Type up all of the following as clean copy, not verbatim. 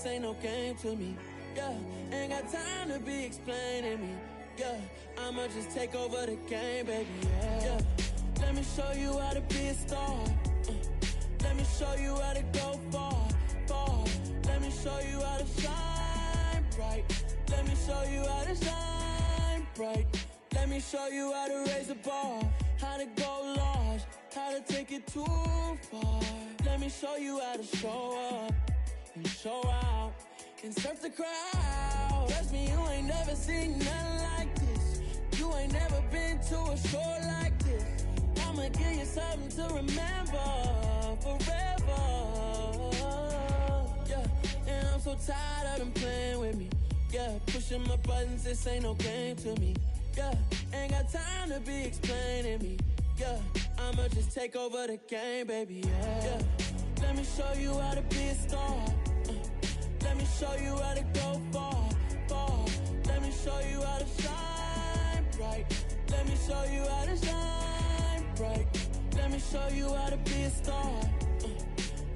this ain't no game to me. Yeah, ain't got time to be explaining me. Yeah, I'ma just take over the game, baby. Yeah. Let me show you how to be a star. Let me show you how to go far, far. Let me show you how to shine bright. Let me show you how to shine bright. Let me show you how to raise a bar, how to go large, how to take it too far. Let me show you how to show up and show out and surf the crowd. Trust me, you ain't never seen nothing like this. You ain't never been to a show like this. I'ma give you something to remember forever. Yeah, and I'm so tired of them playing with me. Yeah, pushing my buttons, this ain't no game to me. Yeah, ain't got time to be explaining me. Yeah, I'ma just take over the game, baby. Yeah. Let me show you how to be a star. Let me show you how to go far, far. Let me show you how to shine bright. Let me show you how to shine bright. Let me show you how to be a star.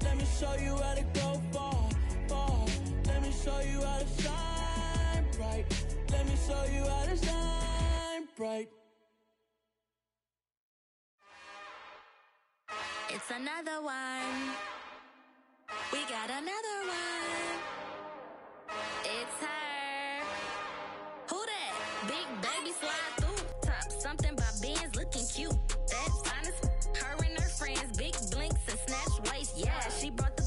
Let me show you how to go far, far. Let me show you how to shine bright. Let me show you how to shine bright. It's another one. We got another one. It's her. Who that? Big baby slide through. Top something by Benz looking cute. That's honest. Her and her friends. Big blinks and snatch waist. Yeah, she brought the.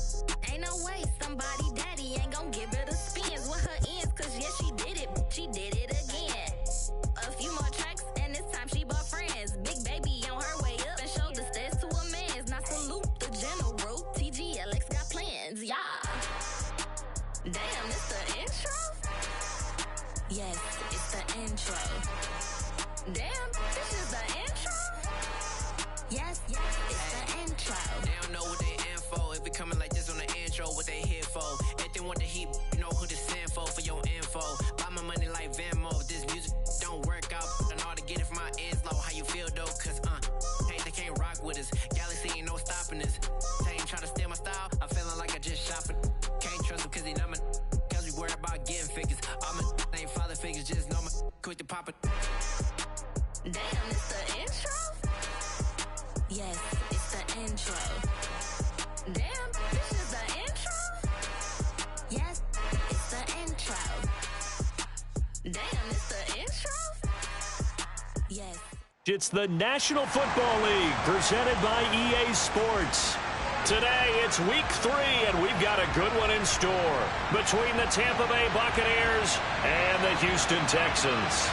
Ain't no way. Somebody daddy ain't gon' give her the spins with her ends. Cause yeah, she did it. She did it again. A few more tracks and this time she bought friends. Big baby on her way up and showed the stairs to a man's. Now salute the general. TGLX got plans. Yeah. Damn, it's the intro? Yes, it's the intro. Damn, this is the intro? Yes, it's the intro. They don't know what they in for. If it coming like this on the intro, what they here for? If they want the heat, you know who to send for your info. Buy my money like Venmo. If this music don't work out, and all to get it from my ends low. How you feel though? Cause they can't rock with us. Galaxy ain't no stopping us. They ain't trying to steal my style. I'm feeling like I just shot for. Can't trust him cause he not my. Cause we worried about getting figures. All my ain't father figures, just know my quick to pop it. Damn, it's the intro? Yes, it's the intro. Damn, this is the intro? Yes, it's the intro. Damn, it's the intro? Yes. It's the National Football League presented by EA Sports. Today, it's week 3, and we've got a good one in store between the Tampa Bay Buccaneers and the Houston Texans.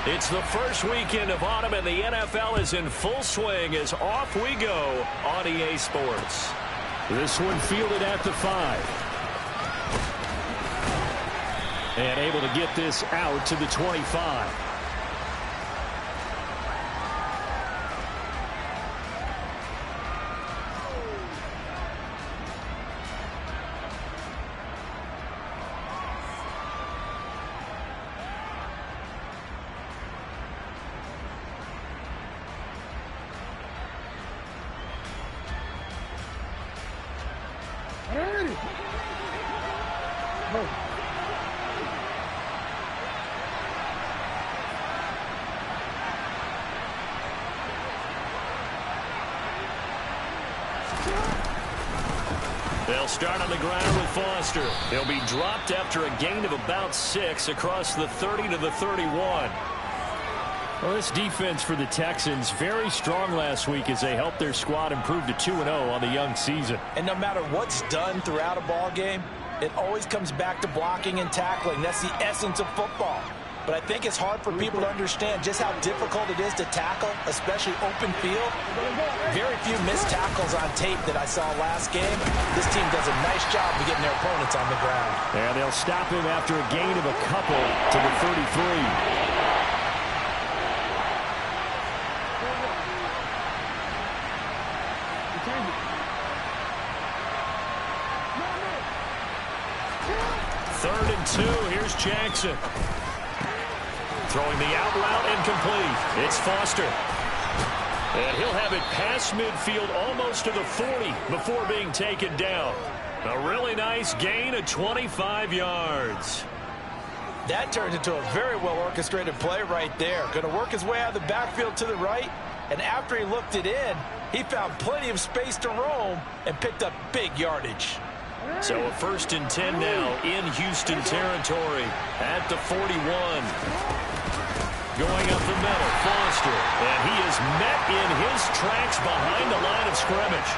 It's the first weekend of autumn, and the NFL is in full swing as off we go on EA Sports. This one fielded at the 5. And able to get this out to the 25. They'll start on the ground with Foster. He'll be dropped after a gain of about 6 across the 30 to the 31. Well, this defense for the Texans, very strong last week as they helped their squad improve to 2-0 on the young season. And no matter what's done throughout a ball game, it always comes back to blocking and tackling. That's the essence of football. But I think it's hard for people to understand just how difficult it is to tackle, especially open field. Very few missed tackles on tape that I saw last game. This team does a nice job of getting their opponents on the ground. And they'll stop him after a gain of a couple to the 33. Jackson. Throwing the out route incomplete. It's Foster. And he'll have it past midfield almost to the 40 before being taken down. A really nice gain of 25 yards. That turned into a very well-orchestrated play right there. Going to work his way out of the backfield to the right, and after he looked it in, he found plenty of space to roam and picked up big yardage. So a 1st and 10 now in Houston territory at the 41. Going up the middle, Foster, and he is met in his tracks behind the line of scrimmage.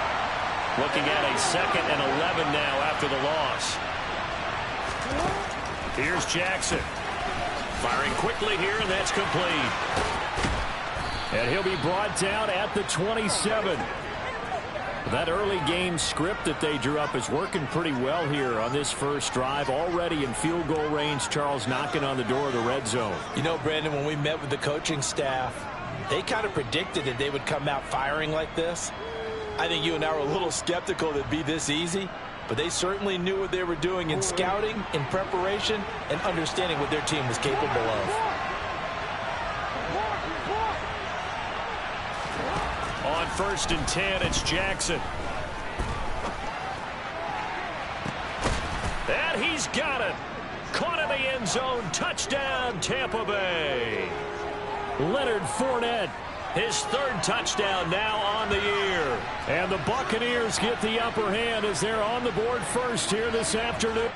Looking at a 2nd and 11 now after the loss. Here's Jackson. Firing quickly here, and that's complete. And he'll be brought down at the 27. That early game script that they drew up is working pretty well here on this first drive. Already in field goal range, Charles knocking on the door of the red zone. You know, Brandon, when we met with the coaching staff, they kind of predicted that they would come out firing like this. I think you and I were a little skeptical that it'd be this easy, but they certainly knew what they were doing in scouting, in preparation, and understanding what their team was capable of. On 1st and 10, it's Jackson. And he's got it. Caught in the end zone. Touchdown, Tampa Bay. Leonard Fournette, his 3rd touchdown now on the year. And the Buccaneers get the upper hand as they're on the board first here this afternoon.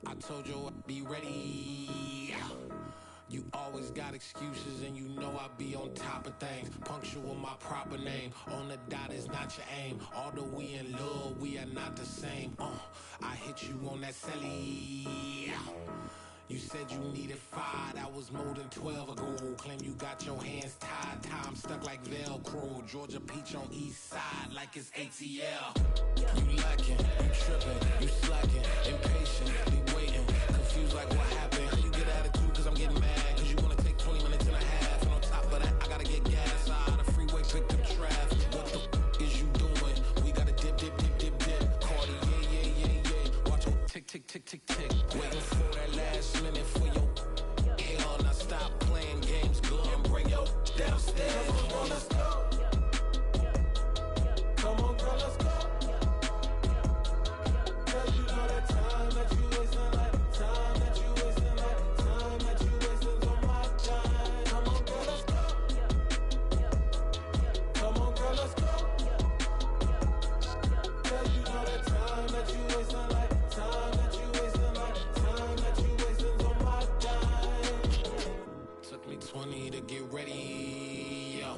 I told you I'd be ready. You always got excuses and you know I be on top of things. Punctual my proper name. On the dot is not your aim. Although we in love, we are not the same. I hit you on that celly. You said you needed 5, that was more than 12 ago. Claim you got your hands tied, time stuck like Velcro. Georgia Peach on east side like it's ATL. You lacking, you tripping, you slacking, impatient, waiting, confused like what happened. You get attitude cause I'm getting mad, cause you wanna take 20 minutes and a half. And on top of that, I gotta get gas out of the freeway, picked up traffic. What the is you doing? We gotta dip, dip, dip, dip, dip. Cardi, yeah. Watch your tick, tick, tick, tick, tick. Waiting for that last minute for your hell. Now stop playing games, go and bring your downstairs. Come on, let's go. Come on, girl, let's go. Cause you know that time that you wasting, like time that you wasting, like time that you wasting on my time. Come on, girl, let's go. Come on, girl, let's go. Cause you know that time that you wasting, like time that you wasting, like time that you wasting on my time. Took me 20 to get ready, yo.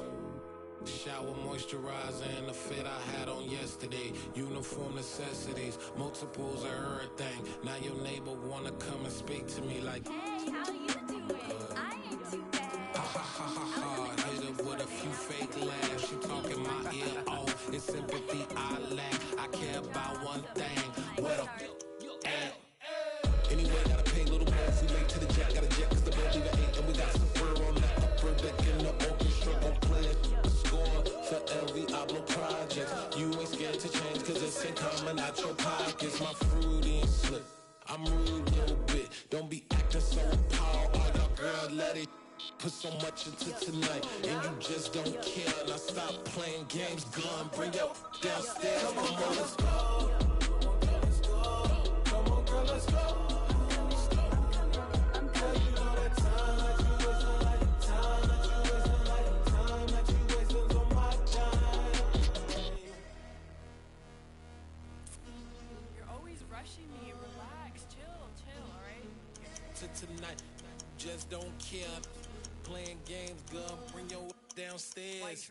Shower moisturizer and the fit I had on yesterday. Uniform necessities, multiples of everything. Now your neighbor wanna come and speak to me like, Hey, how you doing? I ain't too bad. ha ha ha ha ha. Hit her with a few fake laughs. She talking my ear off. It's sympathy I lack. I care about one thing. What a at. Anyway, gotta pay a little more if we late to the jet. Got a jet cause the boat leave at 8. And we got Safir on that upper deck in the orchestra. Gon' play a score for every Oblo project. You ain't scared to change cause it's ain't coming out your pockets. My fruity and slip. I'm rude a little bit. Don't be acting so appalled. All y'all girl let it put so much into tonight. And you just don't care. Now stop playing games. Gun, bring your downstairs. Come on, let's go. Come on, girl, let's go. Tonight, just don't care. Playing games, gun, bring your downstairs.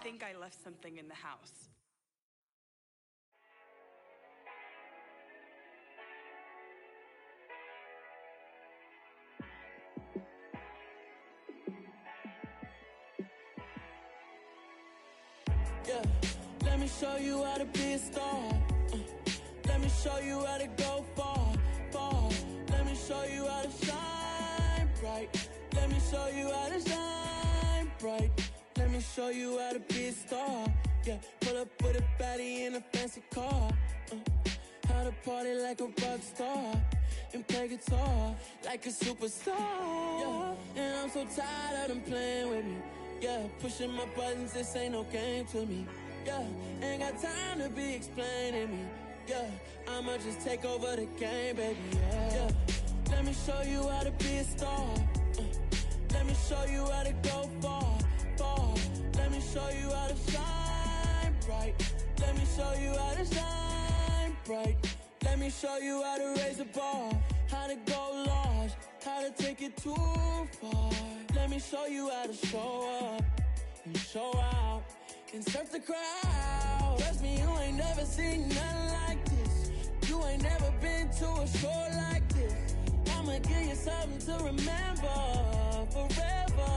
think I left something in the house. Yeah, let me show you how to be a star. Let me show you how to go far, far. Let me show you how to shine bright. Let me show you how to shine bright. Let me show you how to be a star. Yeah, pull up with a baddie in a fancy car. How to party like a rock star and play guitar like a superstar. Yeah, and I'm so tired of them playing with me. Yeah, pushing my buttons, this ain't no game to me. Yeah, ain't got time to be explaining me. Yeah, I'ma just take over the game, baby. Yeah, let me show you how to be a star. Let me show you how to go far, far. Let me show you how to shine bright. Let me show you how to shine bright. Let me show you how to raise the bar, how to go large, how to take it too far. Let me show you how to show up and show out and surf the crowd. Trust me, you ain't never seen nothing like this. You ain't never been to a show like this. I'ma give you something to remember forever.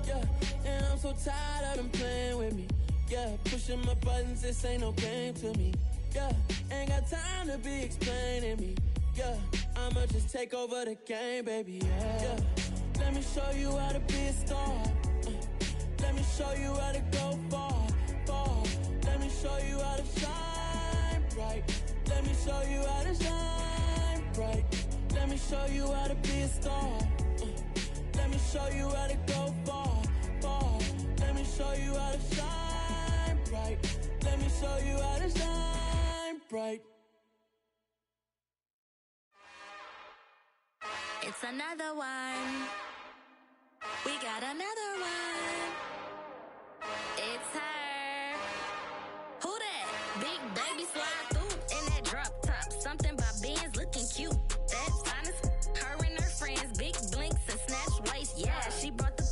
Yeah, and I'm so tired of them playing with me. Yeah, pushing my buttons, this ain't no game to me. Yeah, ain't got time to be explaining me. Yeah, I'ma just take over the game, baby. Yeah, let me show you how to be a star. Let me show you how to go far, far. Let me show you how to shine bright. Let me show you how to shine bright. Let me show you how to be a star. Let me show you how to go far, far. Let me show you how to shine bright. Let me show you how to shine bright. It's another one. We got another one. It's her. Who that? Big baby slide through in that drop top. Something by Benz looking cute. That's honest. Her and her friends, big blinks and snatch waist. Yeah, she brought the.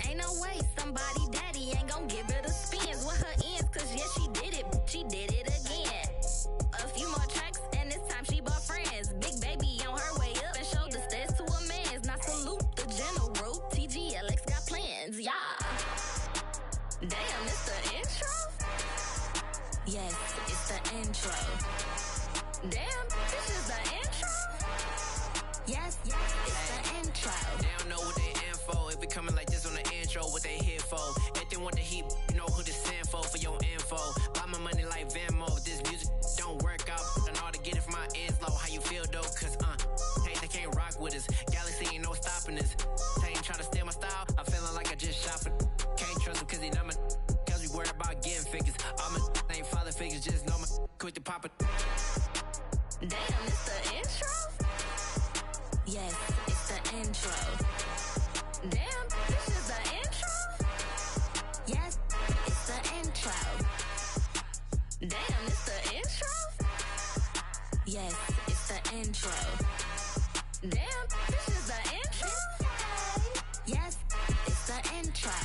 Ain't no way somebody daddy ain't gon' give her the spins with her ends. Cause yeah, she did it. She did it again. A few more tracks and this time she bought friends. Big baby on her way up and showed the stairs to a man's. Now salute the general. TGLX got plans, yeah. Damn, it's the intro? Yes, it's the intro. Damn, this is the intro? Yes, it's the intro. They don't know what they in for. If it coming like this on the intro, what they here for? If they want the heat, you know who to send for your info. Buy my money like Venmo. If this music don't work out, and all to get it from my ends low. How you feel though? Cause hey, they can't rock with us. Galaxy ain't no stopping us. They ain't trying to steal my style. I'm feeling like I just shopping. Can't trust him cause he know my. Cause we worried about getting figures. All my ain't father figures, just know my. Quit the pop it. Damn, it's the intro? Yes, it's the intro. Damn, this is the intro? Yes, it's the intro. Damn, it's the intro? Yes, it's the intro. Damn, this is the intro? Yes, it's the intro.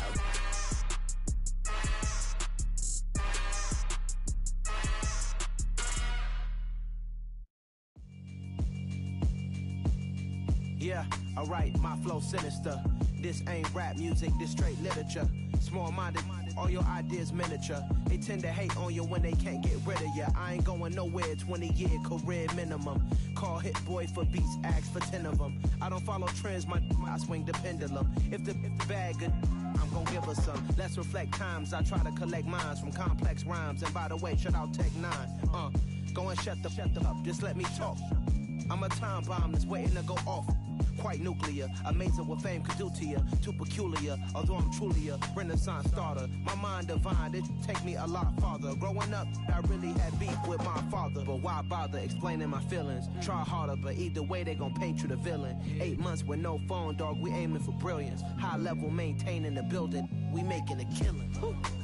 Yeah, alright, my flow sinister. This ain't rap music, this straight literature. Small-minded, all your ideas miniature. They tend to hate on you when they can't get rid of you. I ain't going nowhere, 20-year career minimum. Call Hit Boy for beats, ask for 10 of them. I don't follow trends, I swing the pendulum. If the bag good, I'm gon' give her some. Let's reflect times, I try to collect minds from complex rhymes. And by the way, shut out Tech 9. Go and shut the up, just let me talk. I'm a time bomb that's waiting to go off. Quite nuclear, amazing what fame could do to you. Too peculiar, although I'm truly a renaissance starter. My mind divine, it take me a lot farther. Growing up, I really had beef with my father. But why bother explaining my feelings? Try harder, but either way they gon' paint you the villain. 8 months with no phone, dog, we aiming for brilliance. High level maintaining the building. we making a killing.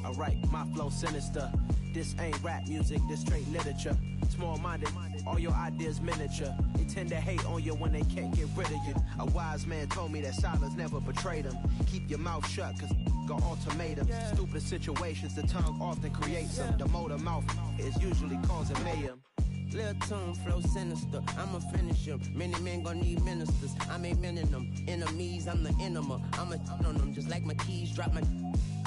Alright, my flow sinister. This ain't rap music, this straight literature. Small-minded, all your ideas miniature. They tend to hate on you when they can't get rid of you. A wise man told me that silence never betrayed him. Keep your mouth shut, cause got ultimatums. Stupid situations, the tongue often creates them. The motor mouth is usually causing mayhem. Lil' tune, flow sinister, I'ma finish him. Many men gon' need ministers, I'm a men in them. Enemies, I'm the enema. I'm on them, just like my keys, drop my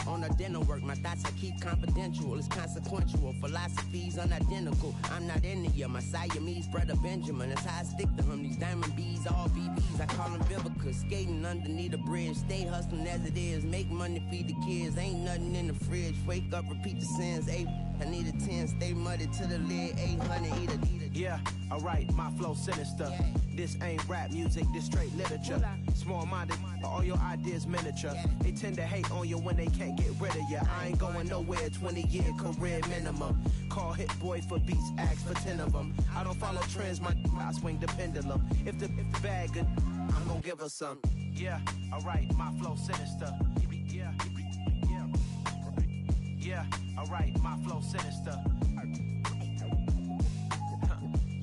on a dinner work. My thoughts I keep confidential, it's consequential. Philosophies unidentical, I'm not in it. My Siamese brother Benjamin, that's how I stick to him. These diamond bees, all BBs, I call them Vivica. Skating underneath a bridge, stay hustling as it is. Make money, feed the kids, ain't nothing in the fridge. Wake up, repeat the sins, I need a 10, stay muddy to the lid, 800, eat a. Yeah, alright, my flow sinister. This ain't rap music, this straight literature. Small-minded, all your ideas miniature. They tend to hate on you when they can't get rid of you. I ain't going nowhere, 20-year career minimum. Call Hit Boy for beats, ask for 10 of them. I don't follow trends, I swing the pendulum. If the bag good, I'm gonna give her some. Yeah, alright, my flow sinister. Yeah, alright, my flow sinister.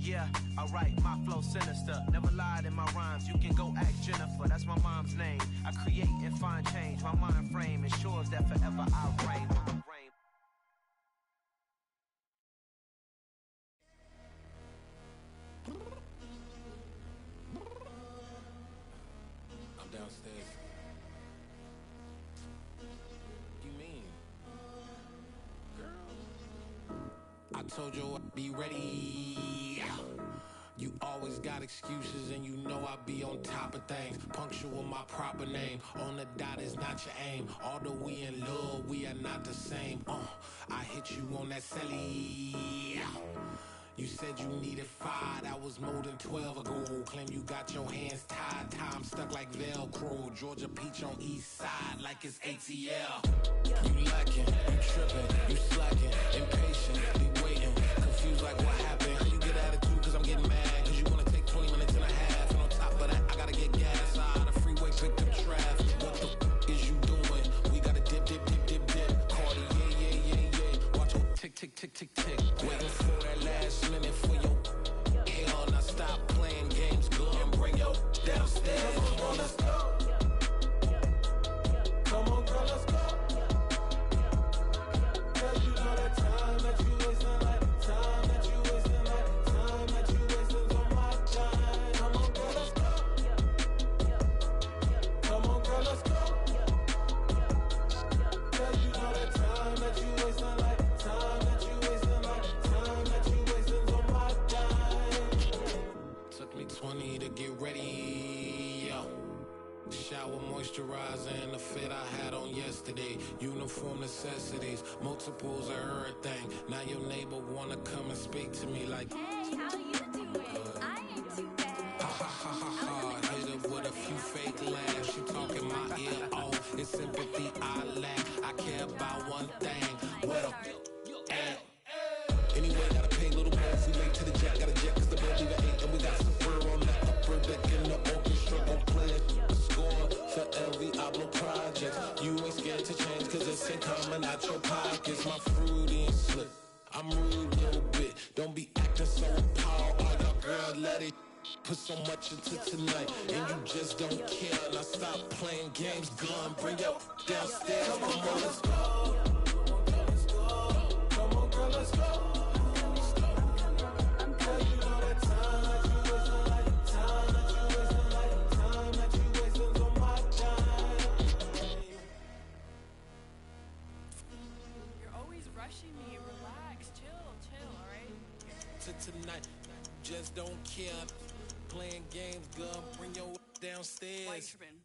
Yeah, alright, my flow sinister. Never lied in my rhymes, you can go ask Jennifer. That's my mom's name. I create and find change. My mind frame ensures that forever I reign. I'm downstairs. You mean? Girl, I told you I'd be ready. You always got excuses and you know I be on top of things. Punctual my proper name. On the dot is not your aim. Although we in love, we are not the same. I hit you on that celly. You said you needed 5, that was more than 12 ago. Claim you got your hands tied, time stuck like Velcro. Georgia Peach on east side like it's ATL. You lacking, you tripping, you slacking, impatient, be waiting, confused like what happened. How you get attitude cause I'm getting mad, cause you wanna take 20 minutes and a half. And on top of that, I gotta get gas out of the freeway, pick up traffic. What the is you doing? We gotta dip, dip, dip, dip, dip. Cardi, yeah. Watch your tick, tick, tick, tick, tick. Waiting for that last minute for your hell. Now stop playing games, go and bring your downstairs. Come on, let's go. Come on, girl, let's go. Cause you know that time that you wasting, like time that you wasting, like time that you wasting on my time. Come on, girl, let's go. Come on, girl, let's go. Cause you know that time that you wasting, like time that you wasting, like time that you wasting on my time. Took me 20 to get ready, yo. Shower, moisturizer, and the fit I had on yesterday. Uniform necessities, multiples of everything. Now your neighbor wanna come and speak to me like, Hey, how you doing? I ain't too bad. ha ha ha ha ha. Hit her with a few fake laughs. She talking my ear off. It's sympathy I lack. I care about one thing. What up? Anyway, gotta pay a little more if we late to the jet. Gotta jet cause the boat leave at 8. And we got some fur on the upper deck in the orchestra. Gon' play a score for every Ablo project. You ain't scared to change cause it's ain't coming out your pockets. My fruity and slip. I'm rude a little bit. Don't be acting so appalled. All y'all girl, let it put so much into tonight. And you just don't care. Now stop playing games. Gun, bring your downstairs. Come on, let's go. Come on, girl, let's go. Tonight, just don't care. Playing games, girl, bring your downstairs. White tripping.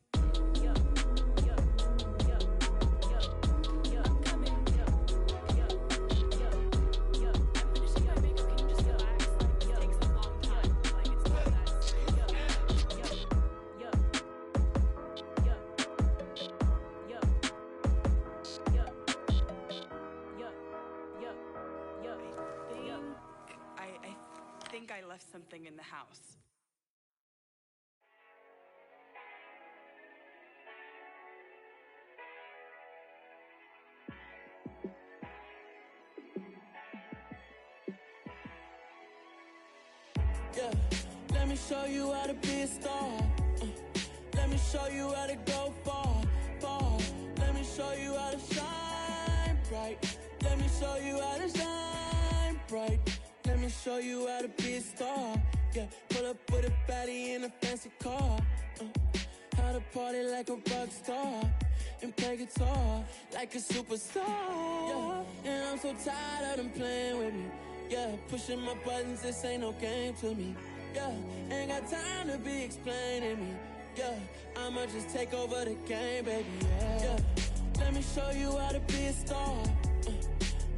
I left something in the house. Yeah, let me show you how to be a star. Let me show you how to go far, far. Let me show you how to shine bright. Let me show you how to shine bright. Let me show you how to be a star. Yeah, pull up with a baddie in a fancy car. How to party like a rock star and play guitar like a superstar. Yeah, and I'm so tired of them playing with me. Yeah, pushing my buttons, this ain't no game to me. Yeah, ain't got time to be explaining me. Yeah, I'ma just take over the game, baby. Yeah, let me show you how to be a star.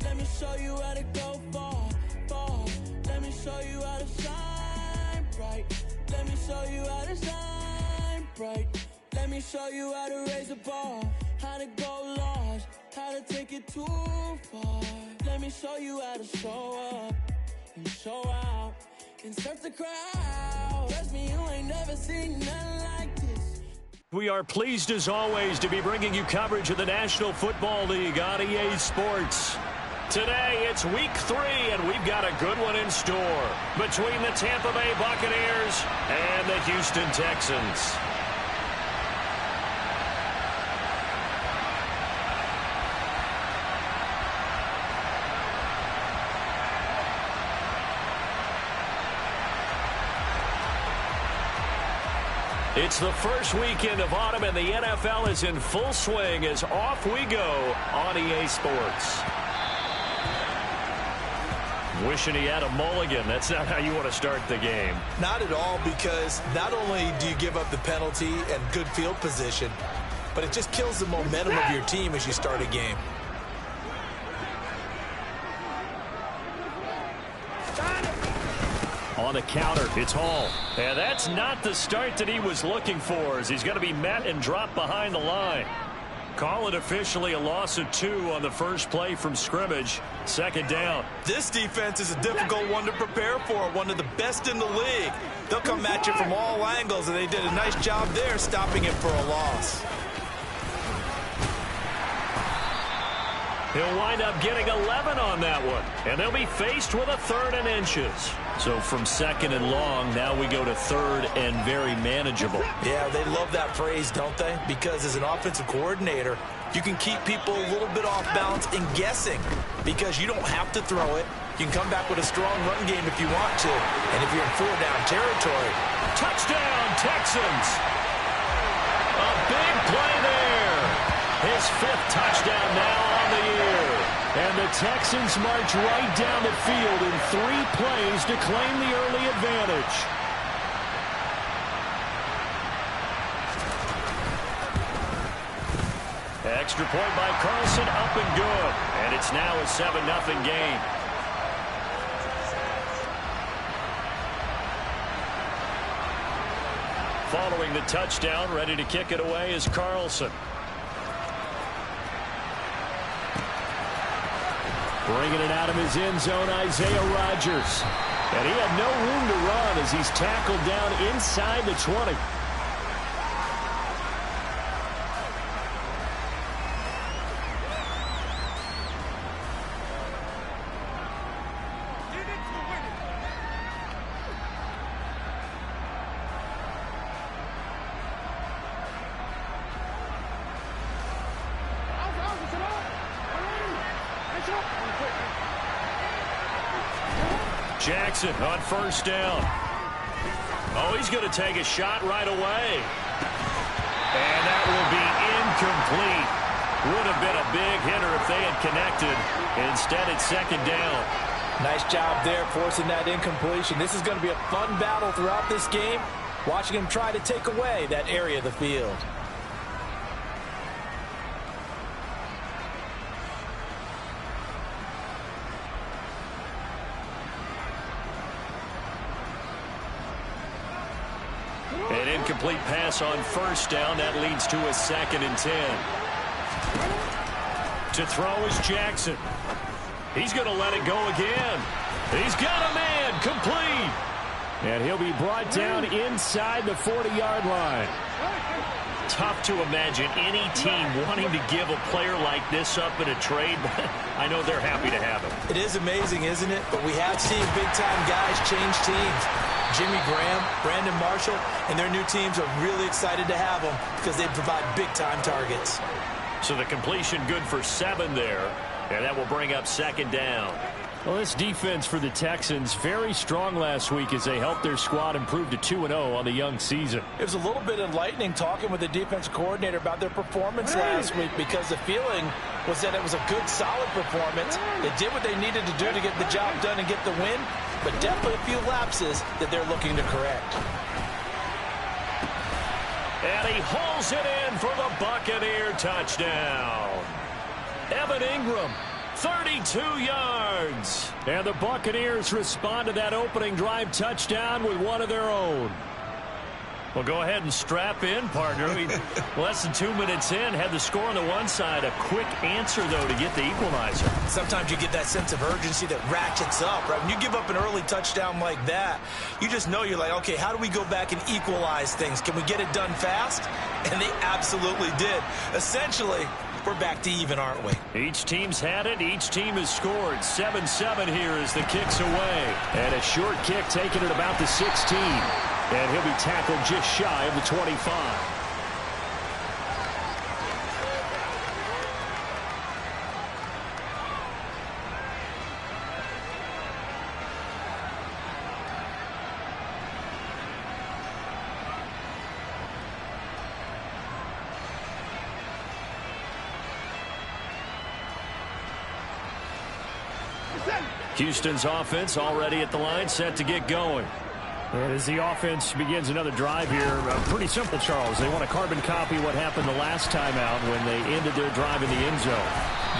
Let me show you how to go far, far. Let me show you how to shine bright. Let me show you how to shine bright. Let me show you how to raise a bar, how to go large, how to take it too far. Let me show you how to show up and show out and surf the crowd. Trust me, you ain't never seen nothing like this. We are pleased as always to be bringing you coverage of the National Football League on EA Sports. Today, it's week 3, and we've got a good one in store between the Tampa Bay Buccaneers and the Houston Texans. It's the first weekend of autumn, and the NFL is in full swing as off we go on EA Sports. Wishing he had a mulligan. That's not how you want to start the game. Not at all, because not only do you give up the penalty and good field position, but it just kills the momentum of your team as you start a game. On the counter, it's Hall. And that's not the start that he was looking for, as he's going to be met and dropped behind the line. Call it officially a loss of 2 on the first play from scrimmage. Second down. This defense is a difficult one to prepare for, one of the best in the league. They'll come at you from all angles, and they did a nice job there stopping it for a loss. He'll wind up getting 11 on that one, and they'll be faced with a 3rd and inches. So from 2nd and long, now we go to 3rd and very manageable. Yeah, they love that phrase, don't they? Because as an offensive coordinator, you can keep people a little bit off balance and guessing, because you don't have to throw it. You can come back with a strong run game if you want to. And if you're in 4-down territory. Touchdown, Texans! A big play there. His 5th touchdown now on the year. And the Texans march right down the field in 3 plays to claim the early advantage. Extra point by Carlson, up and good. And it's now a 7-0 game. Following the touchdown, ready to kick it away is Carlson. Bringing it out of his end zone, Isaiah Rodgers. And he had no room to run as he's tackled down inside the 20. Jackson on 1st down. Oh, he's going to take a shot right away. And that will be incomplete. Would have been a big hitter if they had connected. Instead, it's 2nd down. Nice job there forcing that incompletion. This is going to be a fun battle throughout this game, watching him try to take away that area of the field. An incomplete pass on 1st down. That leads to a 2nd and 10. To throw is Jackson. He's going to let it go again. He's got a man, complete. And he'll be brought down inside the 40-yard line. tough to imagine any team wanting to give a player like this up in a trade, but I know they're happy to have him. It is amazing, isn't it? But we have seen big-time guys change teams. Jimmy Graham, Brandon Marshall, and their new teams are really excited to have them because they provide big-time targets. So the completion good for 7 there, and that will bring up 2nd down. Well, this defense for the Texans, very strong last week as they helped their squad improve to 2-0 on the young season. It was a little bit enlightening talking with the defense coordinator about their performance last week because the feeling was that it was a good, solid performance. They did what they needed to do to get the job done and get the win, but definitely a few lapses that they're looking to correct. And he hauls it in for the Buccaneer touchdown. Evan Ingram, 32 yards. And the Buccaneers respond to that opening drive touchdown with one of their own. Well, go ahead and strap in, partner. Less than 2 minutes in, had the score on the one side. A quick answer, though, to get the equalizer. Sometimes you get that sense of urgency that ratchets up, right? When you give up an early touchdown like that, you just know you're like, okay, how do we go back and equalize things? Can we get it done fast? And they absolutely did. Essentially, we're back to even, aren't we? Each team's had it. Each team has scored. 7-7 here as the kick's away. And a short kick taken at about the 16. And he'll be tackled just shy of the 25. Houston's offense already at the line, set to get going. And as the offense begins another drive here, pretty simple, Charles. They want to carbon copy what happened the last time out when they ended their drive in the end zone.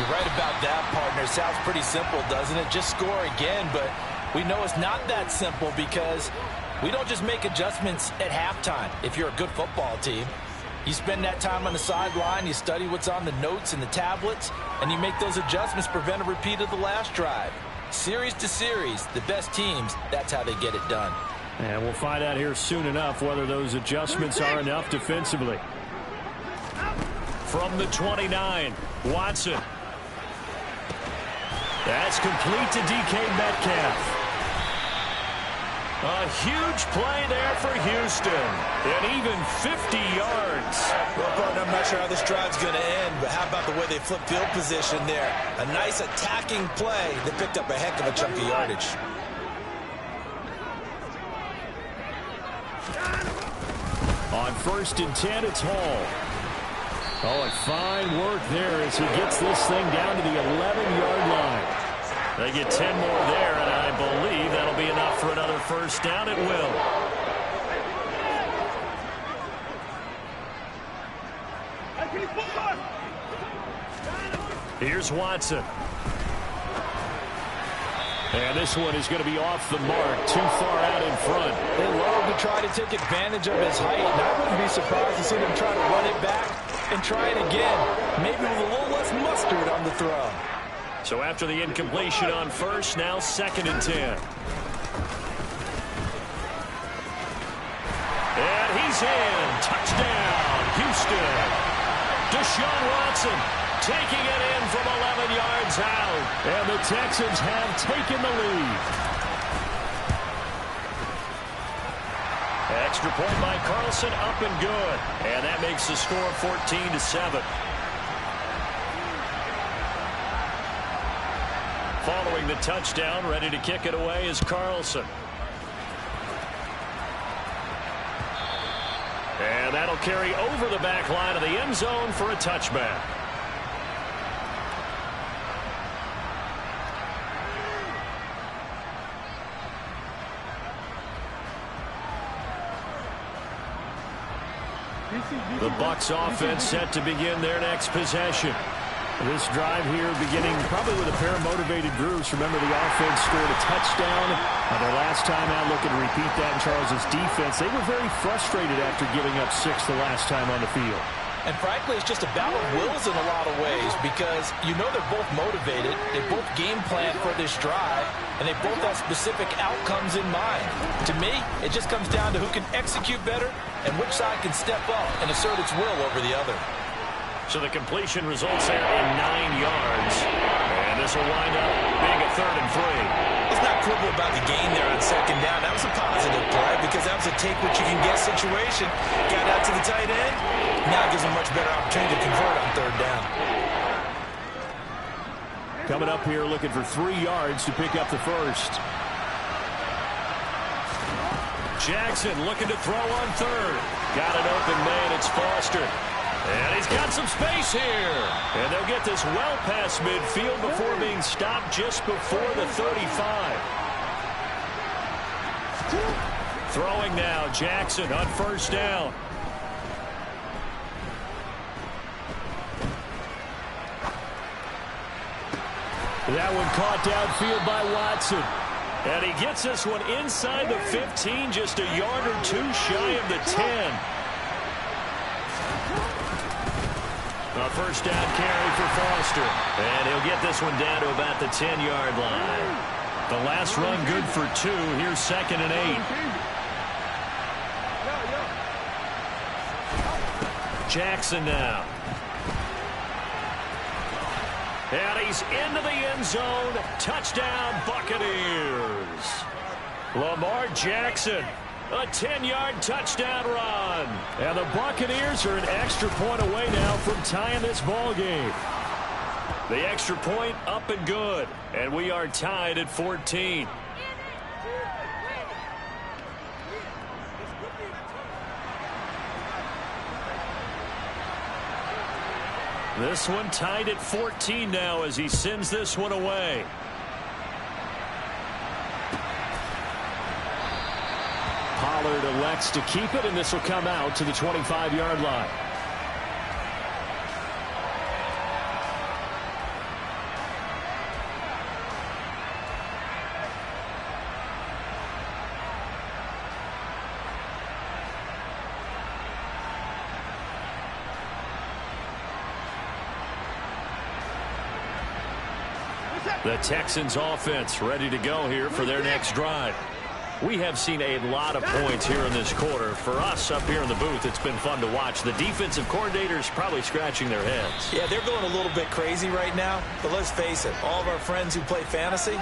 You're right about that, partner. Sounds pretty simple, doesn't it? Just score again, but we know it's not that simple because we don't just make adjustments at halftime. If you're a good football team, you spend that time on the sideline, you study what's on the notes and the tablets, and you make those adjustments, prevent a repeat of the last drive. Series to series, the best teams, that's how they get it done. And we'll find out here soon enough whether those adjustments are enough defensively. From the 29, Watson. That's complete to DK Metcalf. A huge play there for Houston. And even 50 yards. Well, partner, I'm not sure how this drive's going to end, but how about the way they flip field position there? A nice attacking play that picked up a heck of a chunk of yardage. On 1st and 10, it's Hall. Oh, and fine work there as he gets this thing down to the 11-yard line. They get 10 more there, and I believe that'll be enough for another first down. It will. Here's Watson. And this one is going to be off the mark, too far out in front. They love to try to take advantage of his height, and I wouldn't be surprised to see them try to run it back and try it again, maybe with a little less mustard on the throw. So after the incompletion on 1st, now 2nd and 10. And he's in. Touchdown, Houston. Deshaun Watson taking it in from 11 yards out. And the Texans have taken the lead. Extra point by Carlson, up and good. And that makes the score 14-7. Following the touchdown, ready to kick it away is Carlson. And that'll carry over the back line of the end zone for a touchback. The Bucs offense set to begin their next possession. This drive here beginning probably with a pair of motivated groups. Remember, the offense scored a touchdown on their last time out. Looking to repeat that in Charles's defense. They were very frustrated after giving up 6 the last time on the field. And frankly, it's just a battle of wills in a lot of ways because you know they're both motivated, they both game plan for this drive, and they both have specific outcomes in mind. To me, it just comes down to who can execute better and which side can step up and assert its will over the other. So the completion results there in 9 yards. And this will wind up being a 3rd and 3. Let's not quibble about the gain there on 2nd down. That was a positive play because that was a take-what-you-can-get situation. Got out to the tight end. Now it gives a much better opportunity to convert on 3rd down. Coming up here looking for 3 yards to pick up the first. Jackson looking to throw on 3rd. Got an open man. It's Foster. And he's got some space here. And they'll get this well past midfield before being stopped just before the 35. Throwing now, Jackson on 1st down. That one caught downfield by Watson. And he gets this one inside the 15, just a yard or 2 shy of the 10. A 1st down carry for Foster. And he'll get this one down to about the 10-yard line. The last run good for 2. Here's 2nd and 8. Jackson now. And he's into the end zone. Touchdown, Buccaneers. Lamar Jackson. A 10-yard touchdown run. And the Buccaneers are an extra point away now from tying this ball game. The extra point up and good. And we are tied at 14. This one tied at 14 now as he sends this one away. Pollard elects to keep it, and this will come out to the 25-yard line. The Texans offense ready to go here for their next drive. We have seen a lot of points here in this quarter. For us up here in the booth, it's been fun to watch. The defensive coordinators probably scratching their heads. Yeah, they're going a little bit crazy right now. But let's face it, all of our friends who play fantasy,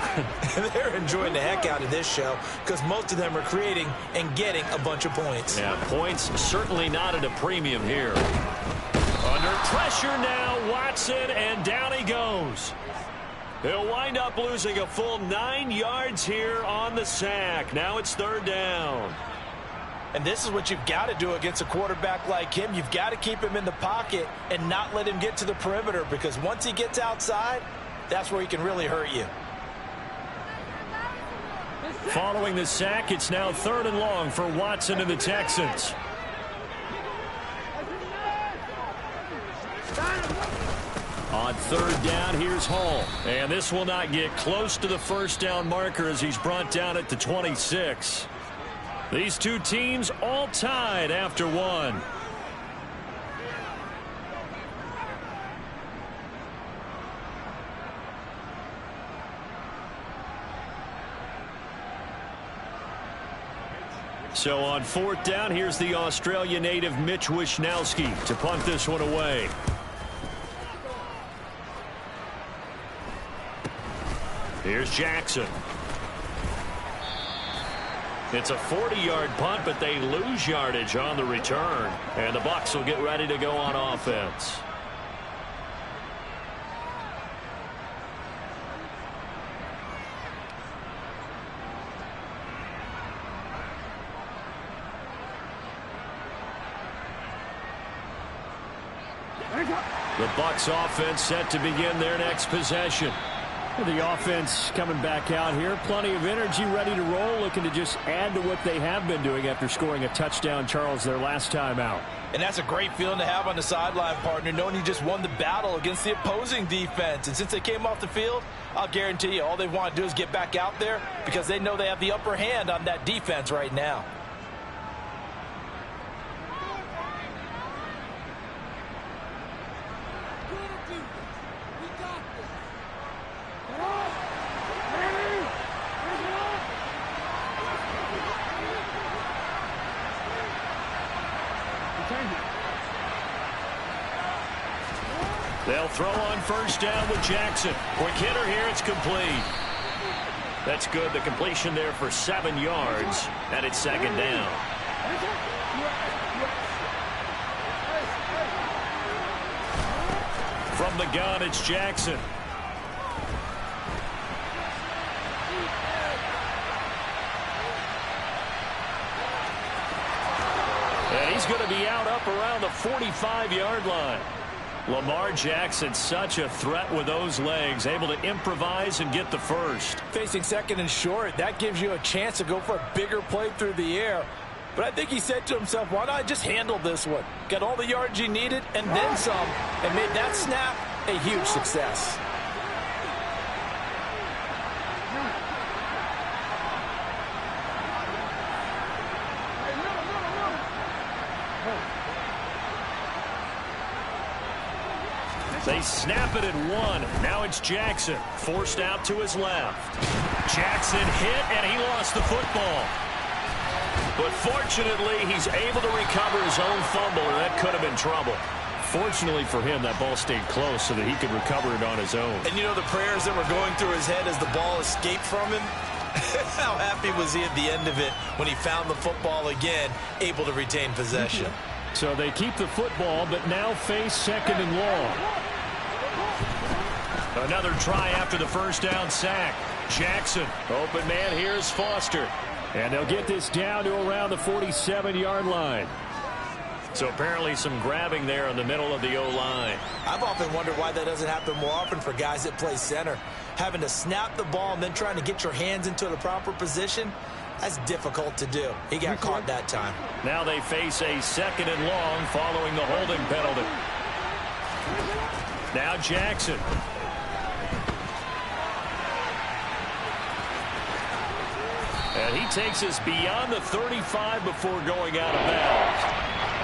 they're enjoying the heck out of this show because most of them are creating and getting a bunch of points. Yeah, points certainly not at a premium here. Under pressure now, Watson, and down he goes. He'll wind up losing a full 9 yards here on the sack. Now it's 3rd down. And this is what you've got to do against a quarterback like him. You've got to keep him in the pocket and not let him get to the perimeter because once he gets outside, that's where he can really hurt you. Following the sack, it's now 3rd and long for Watson and the Texans. On 3rd down, here's Hall. And this will not get close to the 1st down marker as he's brought down at the 26. These two teams all tied after 1. So on 4th down, here's the Australia native Mitch Wishnowski to punt this one away. Here's Jackson. It's a 40-yard punt, but they lose yardage on the return. And the Bucs will get ready to go on offense. The Bucs offense set to begin their next possession. The offense coming back out here. Plenty of energy, ready to roll, looking to just add to what they have been doing after scoring a touchdown, Charles, their last time out. And that's a great feeling to have on the sideline, partner, knowing you just won the battle against the opposing defense. And since they came off the field, I'll guarantee you all they want to do is get back out there because they know they have the upper hand on that defense right now. They'll throw on first down with Jackson. Quick hitter here. It's complete. That's good. The completion there for 7 yards. And it's second down. From the gun, it's Jackson. And he's going to be out up around the 45-yard line. Lamar Jackson, such a threat with those legs, able to improvise and get the first. Facing second and short, that gives you a chance to go for a bigger play through the air. But I think he said to himself, why not just handle this one? Got all the yards he needed and then some, and made that snap a huge success. They snap it at 1. Now it's Jackson, forced out to his left. Jackson hit, and he lost the football. But fortunately, he's able to recover his own fumble, and that could have been trouble. Fortunately for him, that ball stayed close so that he could recover it on his own. And you know the prayers that were going through his head as the ball escaped from him? How happy was he at the end of it when he found the football again, able to retain possession? So they keep the football, but now face second and long. Another try after the first down sack. Jackson, open man, here's Foster. And they'll get this down to around the 47-yard line. So apparently some grabbing there in the middle of the O-line. I've often wondered why that doesn't happen more often for guys that play center. Having to snap the ball and then trying to get your hands into the proper position, that's difficult to do. He got caught that time. Now they face a second and long following the holding penalty. Now Jackson. And he takes us beyond the 35 before going out of bounds.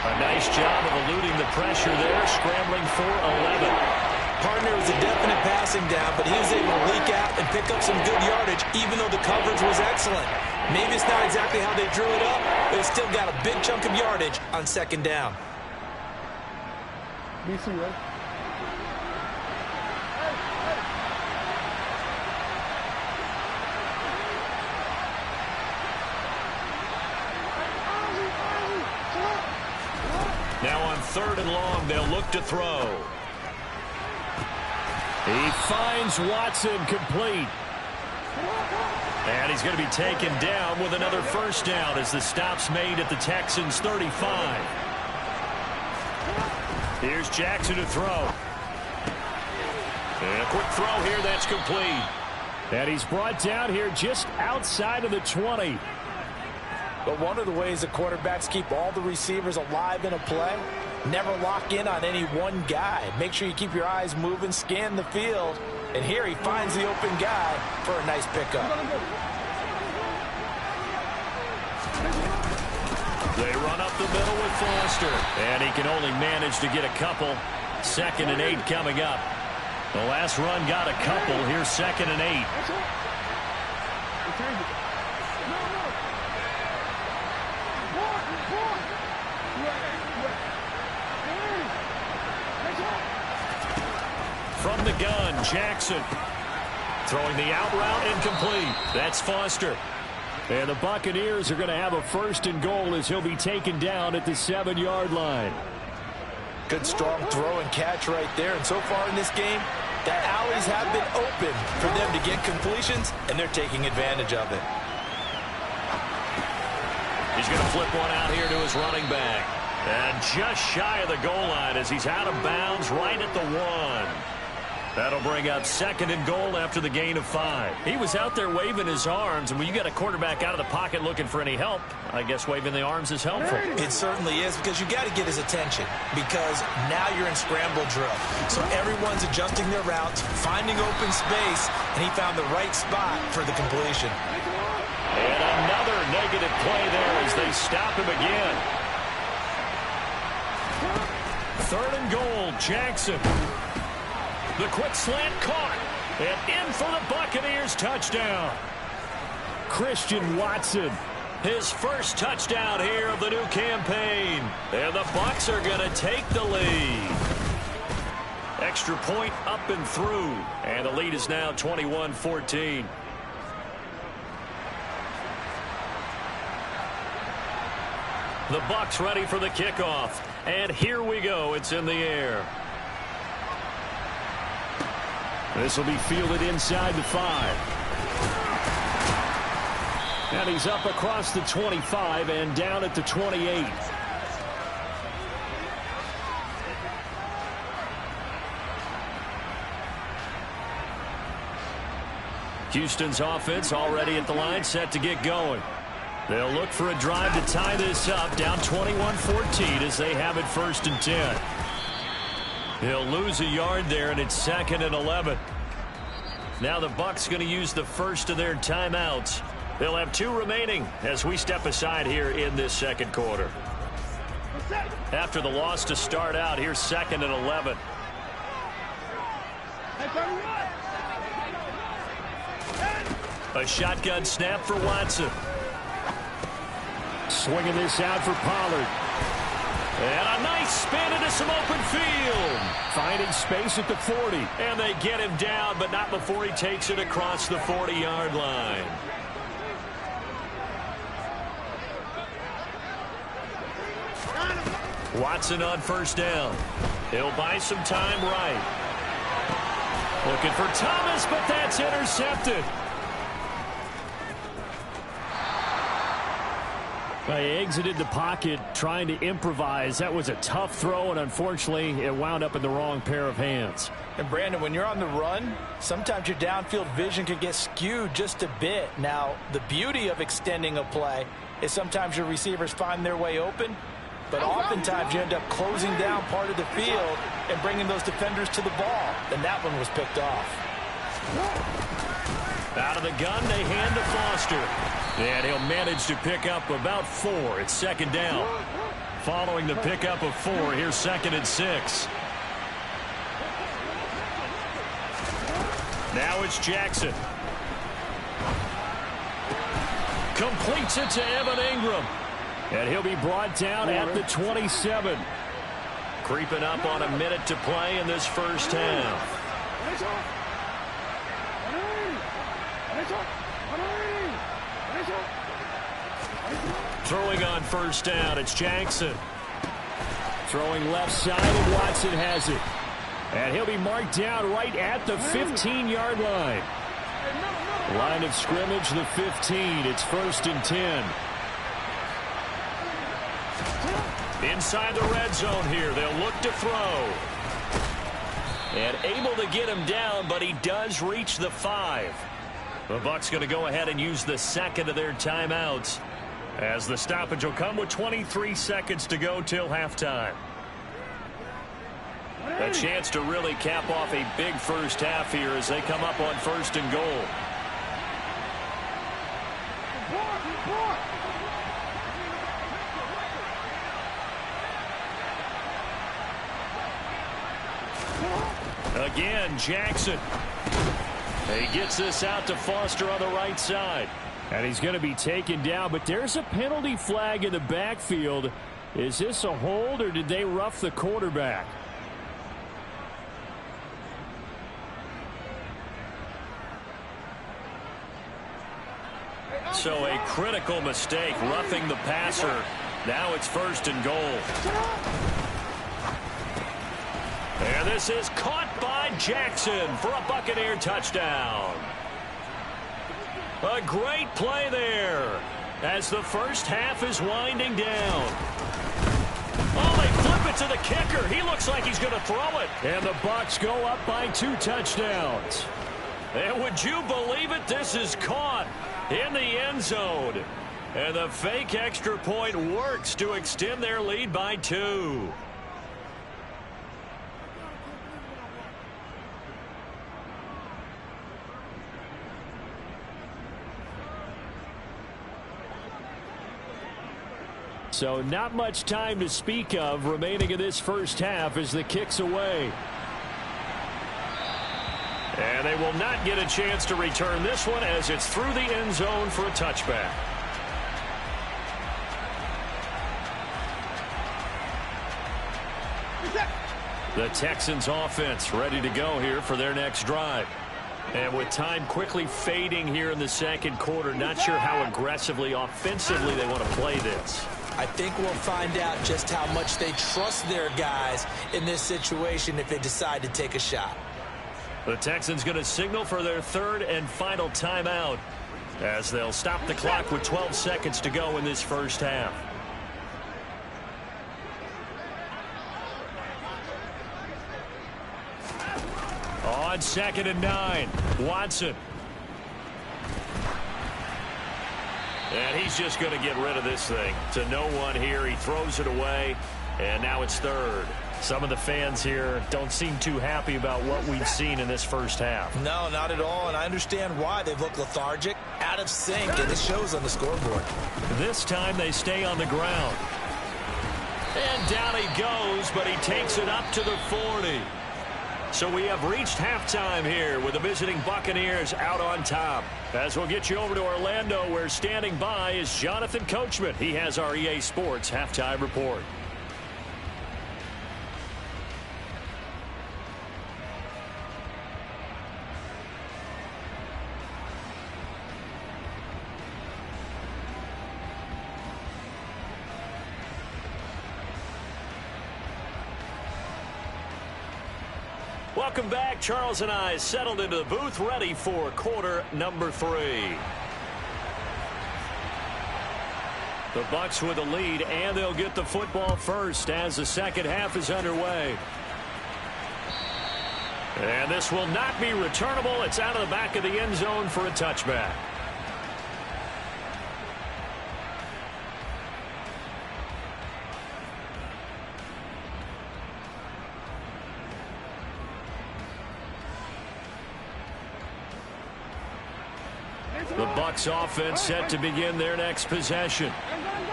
A nice job of eluding the pressure there, scrambling for 11. Partner was a definite passing down, but he was able to leak out and pick up some good yardage, even though the coverage was excellent. Maybe it's not exactly how they drew it up, but he still got a big chunk of yardage on second down. BC, right? Now on third and long, they'll look to throw. He finds Watson complete. And he's going to be taken down with another first down as the stop's made at the Texans' 35. Here's Jackson to throw. And a quick throw here, that's complete. And he's brought down here just outside of the 20. But one of the ways the quarterbacks keep all the receivers alive in a play, never lock in on any one guy. Make sure you keep your eyes moving, scan the field. And here he finds the open guy for a nice pickup. They run up the middle with Foster. And he can only manage to get a couple. 2nd and 8 coming up. The last run got a couple. Here's 2nd and 8. From the gun, Jackson. Throwing the out route, incomplete. That's Foster. And the Buccaneers are going to have a 1st and goal as he'll be taken down at the 7-yard line. Good strong throw and catch right there. And so far in this game, the alleys have been open for them to get completions, and they're taking advantage of it. He's going to flip one out here to his running back. And just shy of the goal line as he's out of bounds right at the 1. That'll bring up 2nd and goal after the gain of 5. He was out there waving his arms, and when you got a quarterback out of the pocket looking for any help, I guess waving the arms is helpful. It certainly is, because you got to get his attention, because now you're in scramble drill. So everyone's adjusting their routes, finding open space, and he found the right spot for the completion. And another negative play there as they stop him again. 3rd and goal, Jackson. The quick slant caught. And in for the Buccaneers touchdown. Christian Watson, his first touchdown here of the new campaign. And the Bucs are going to take the lead. Extra point up and through. And the lead is now 21-14. The Bucs ready for the kickoff. And here we go. It's in the air. This will be fielded inside the 5. And he's up across the 25 and down at the 28. Houston's offense already at the line, set to get going. They'll look for a drive to tie this up, down 21-14 as they have it 1st and 10. He'll lose a yard there, and it's 2nd and 11. Now the Bucs going to use the first of their timeouts. They'll have 2 remaining as we step aside here in this second quarter. After the loss to start out, here's 2nd and 11. A shotgun snap for Watson. Swinging this out for Pollard. And a nice spin into some open field. Finding space at the 40. And they get him down, but not before he takes it across the 40-yard line. Watson on 1st down. He'll buy some time right. Looking for Thomas, but that's intercepted. They exited the pocket trying to improvise. That was a tough throw, and unfortunately, it wound up in the wrong pair of hands. And Brandon, when you're on the run, sometimes your downfield vision can get skewed just a bit. Now, the beauty of extending a play is sometimes your receivers find their way open, but oftentimes you end up closing down part of the field and bringing those defenders to the ball. And that one was picked off. Out of the gun, they hand to Foster. And he'll manage to pick up about 4. It's 2nd down. Following the pickup of 4, here's 2nd and 6. Now it's Jackson. Completes it to Evan Ingram. And he'll be brought down at the 27. Creeping up on a minute to play in this first half. Throwing on 1st down, it's Jackson. Throwing left side, and Watson has it. And he'll be marked down right at the 15-yard line. Line of scrimmage, the 15. It's 1st and 10. Inside the red zone here, they'll look to throw. And able to get him down, but he does reach the 5. The Bucs going to go ahead and use the 2nd of their timeouts, as the stoppage will come with 23 seconds to go till halftime. A chance to really cap off a big first half here as they come up on 1st and goal. Again, Jackson. He gets this out to Foster on the right side. And he's going to be taken down, but there's a penalty flag in the backfield. Is this a hold, or did they rough the quarterback? So a critical mistake, roughing the passer. Now it's 1st and goal. And this is caught by Jackson for a Buccaneer touchdown. A great play there as the first half is winding down. Oh, they flip it to the kicker. He looks like he's going to throw it. And the Bucs go up by 2 touchdowns. And would you believe it? This is caught in the end zone. And the fake extra point works to extend their lead by 2. So not much time to speak of remaining in this first half as the kick's away. And they will not get a chance to return this one as it's through the end zone for a touchback. The Texans offense ready to go here for their next drive. And with time quickly fading here in the second quarter, not sure how aggressively, offensively they want to play this. I think we'll find out just how much they trust their guys in this situation if they decide to take a shot. The Texans going to signal for their third and final timeout as they'll stop the clock with 12 seconds to go in this first half. On 2nd and 9, Watson. And he's just going to get rid of this thing to no one here. He throws it away, and now it's third. Some of the fans here don't seem too happy about what we've seen in this first half. No, not at all, and I understand why. They've looked lethargic, out of sync, and it shows on the scoreboard. This time they stay on the ground. And down he goes, but he takes it up to the 40. So we have reached halftime here with the visiting Buccaneers out on top. As we'll get you over to Orlando, where standing by is Jonathan Coachman. He has our EA Sports halftime report. Welcome back. Charles and I settled into the booth, ready for quarter number 3. The Bucs with a lead, and they'll get the football first as the second half is underway. And this will not be returnable. It's out of the back of the end zone for a touchback. The Bucs offense set to begin their next possession.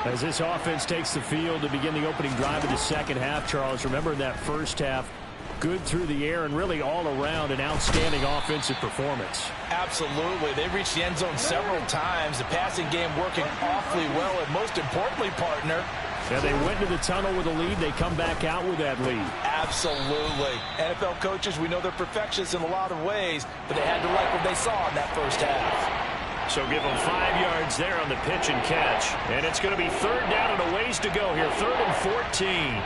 As this offense takes the field to begin the opening drive of the second half, Charles, remember in that first half, good through the air and really all around an outstanding offensive performance. Absolutely. They reached the end zone several times. The passing game working awfully well, and most importantly, partner, yeah, they went to the tunnel with a lead. They come back out with that lead. Absolutely. NFL coaches, we know they're perfectionists in a lot of ways, but they had to like what they saw in that first half. So give them 5 yards there on the pitch and catch. And it's going to be third down and a ways to go here. 3rd and 14.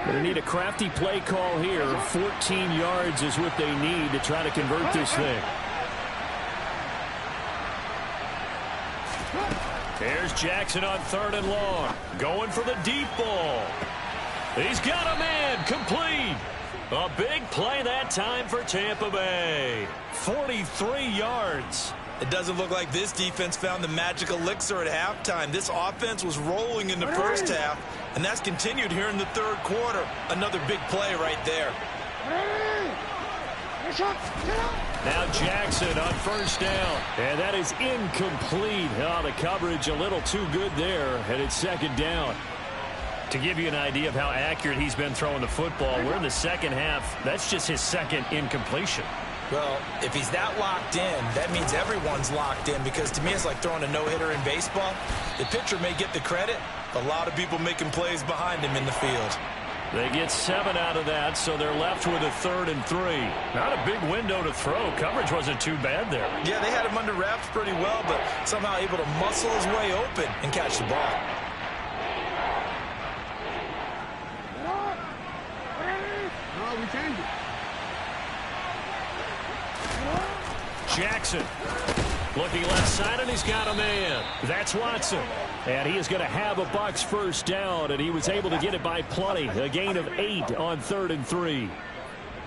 Going to need a crafty play call here. 14 yards is what they need to try to convert this thing. Here's Jackson on 3rd and long. Going for the deep ball. He's got a man. Complete. A big play that time for Tampa Bay. 43 yards. It doesn't look like this defense found the magic elixir at halftime. This offense was rolling in the first half, and that's continued here in the third quarter. Another big play right there. Now Jackson on 1st down. And that is incomplete. Oh, the coverage a little too good there. And it's 2nd down. To give you an idea of how accurate he's been throwing the football, we're in the second half. That's just his 2nd incompletion. Well, if he's that locked in, that means everyone's locked in, because to me it's like throwing a no-hitter in baseball. The pitcher may get the credit. A lot of people making plays behind him in the field. They get 7 out of that, so they're left with a 3rd and 3. Not a big window to throw. Coverage wasn't too bad there. Yeah, they had him under wraps pretty well, but somehow able to muscle his way open and catch the ball. Jackson looking left side, and he's got a man. That's Watson. And he is going to have a Bucs first down, and he was able to get it by plenty. A gain of 8 on 3rd and 3.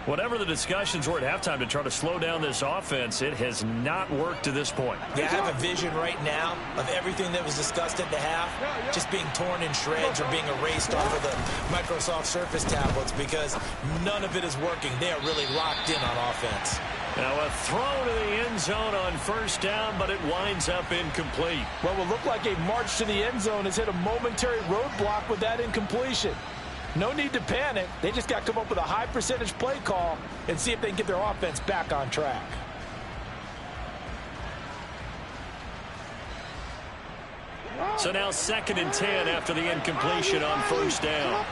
Whatever the discussions were at halftime to try to slow down this offense, it has not worked to this point. Yeah, I have a vision right now of everything that was discussed at the half just being torn in shreds or being erased off of the Microsoft Surface tablets because none of it is working. They are really locked in on offense. Now a throw to the end zone on first down, but it winds up incomplete. What will look like a march to the end zone has hit a momentary roadblock with that incompletion. No need to panic. They just got to come up with a high percentage play call and see if they can get their offense back on track. So now 2nd and 10 after the incompletion on first down.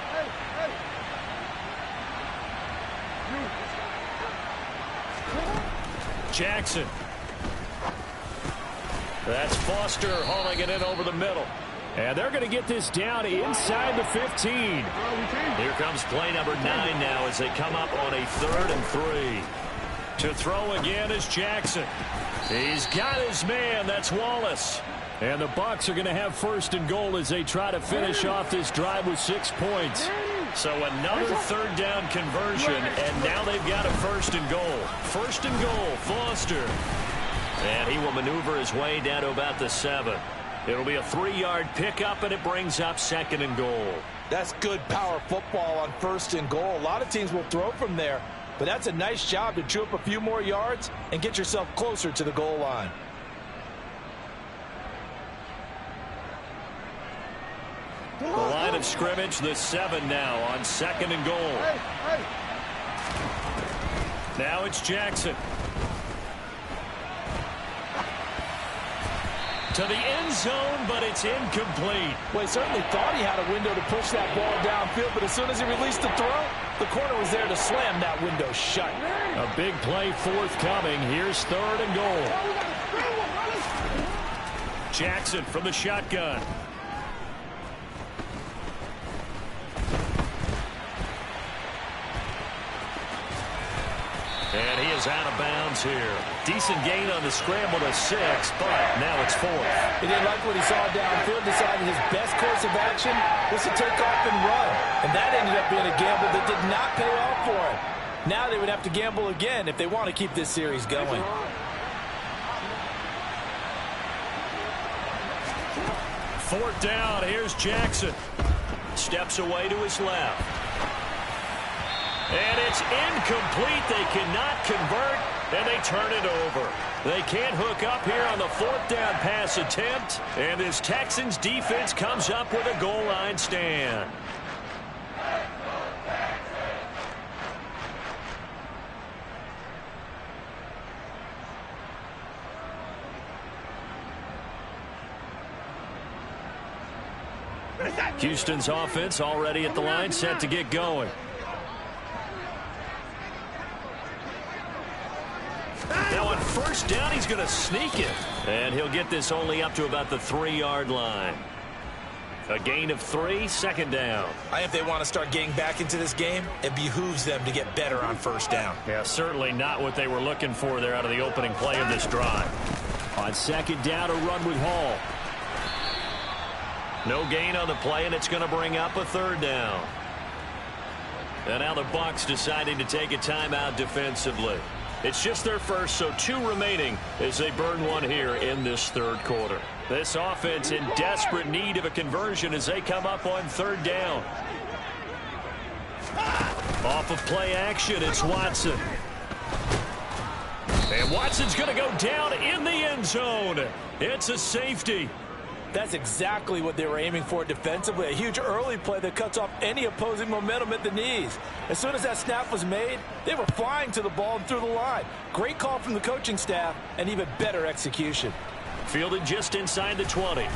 Jackson. That's Foster hauling it in over the middle. And they're going to get this down inside the 15. Here comes play number 9 now as they come up on a 3rd and 3. To throw again is Jackson. He's got his man. That's Wallace. And the Bucs are going to have 1st and goal as they try to finish off this drive with 6 points. So another 3rd down conversion, and now they've got a 1st and goal. 1st and goal, Foster. And he will maneuver his way down to about the 7. It'll be a 3-yard pickup, and it brings up 2nd and goal. That's good power football on 1st and goal. A lot of teams will throw from there, but that's a nice job to chew up a few more yards and get yourself closer to the goal line. The line of scrimmage, the 7 now on 2nd and goal. Now it's Jackson. To the end zone, but it's incomplete. Well, he certainly thought he had a window to push that ball downfield, but as soon as he released the throw, the corner was there to slam that window shut. A big play forthcoming. Here's 3rd and goal. Jackson from the shotgun. And he is out of bounds here. Decent gain on the scramble to 6, but now it's 4th. He didn't like what he saw downfield, decided his best course of action was to take off and run. And that ended up being a gamble that did not pay off for him. Now they would have to gamble again if they want to keep this series going. Fourth down, here's Jackson. Steps away to his left. And it's incomplete. They cannot convert, and they turn it over. They can't hook up here on the 4th down pass attempt, and this Texans defense comes up with a goal line stand. Houston's offense already at the line, set to get going. Now on first down, he's going to sneak it. And he'll get this only up to about the 3-yard line. A gain of 3, 2nd down. If they want to start getting back into this game, it behooves them to get better on first down. Yeah, certainly not what they were looking for there out of the opening play of this drive. On 2nd down, a run with Hall. No gain on the play, and it's going to bring up a 3rd down. And now the Bucs deciding to take a timeout defensively. It's just their first, so 2 remaining as they burn one here in this 3rd quarter. This offense in desperate need of a conversion as they come up on 3rd down. Off of play action, it's Watson. And Watson's going to go down in the end zone. It's a safety. That's exactly what they were aiming for defensively. A huge early play that cuts off any opposing momentum at the knees. As soon as that snap was made, they were flying to the ball and through the line. Great call from the coaching staff and even better execution. Fielded just inside the 20.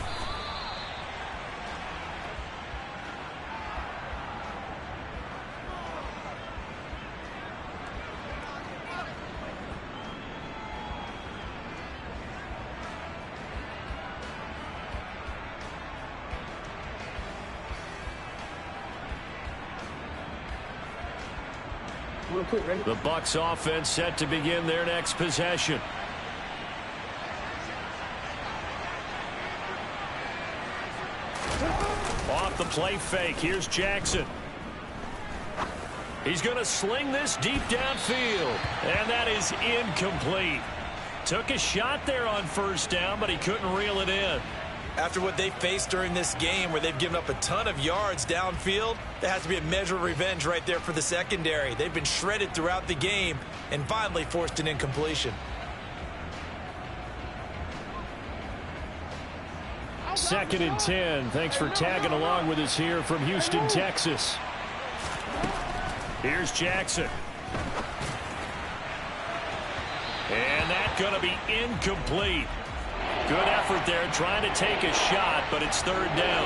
The Bucs offense set to begin their next possession. Off the play fake, here's Jackson. He's going to sling this deep downfield, and that is incomplete. Took a shot there on first down, but he couldn't reel it in. After what they faced during this game where they've given up a ton of yards downfield, there has to be a measure of revenge right there for the secondary. They've been shredded throughout the game and finally forced an incompletion. Second and 10. Thanks for tagging along with us here from Houston, Texas. Here's Jackson. And that's going to be incomplete. Good effort there trying to take a shot, but it's third down.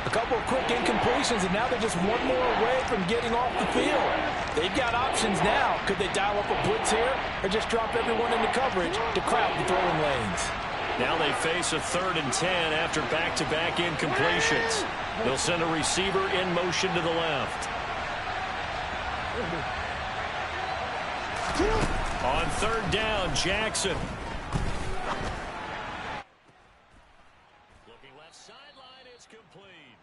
A couple of quick incompletions, and now they're just one more away from getting off the field. They've got options now. Could they dial up a blitz here or just drop everyone into coverage to crowd the throwing lanes? Now they face a third and 10 after back-to-back incompletions. They'll send a receiver in motion to the left. On third down, Jackson. Looking left sideline, it's complete.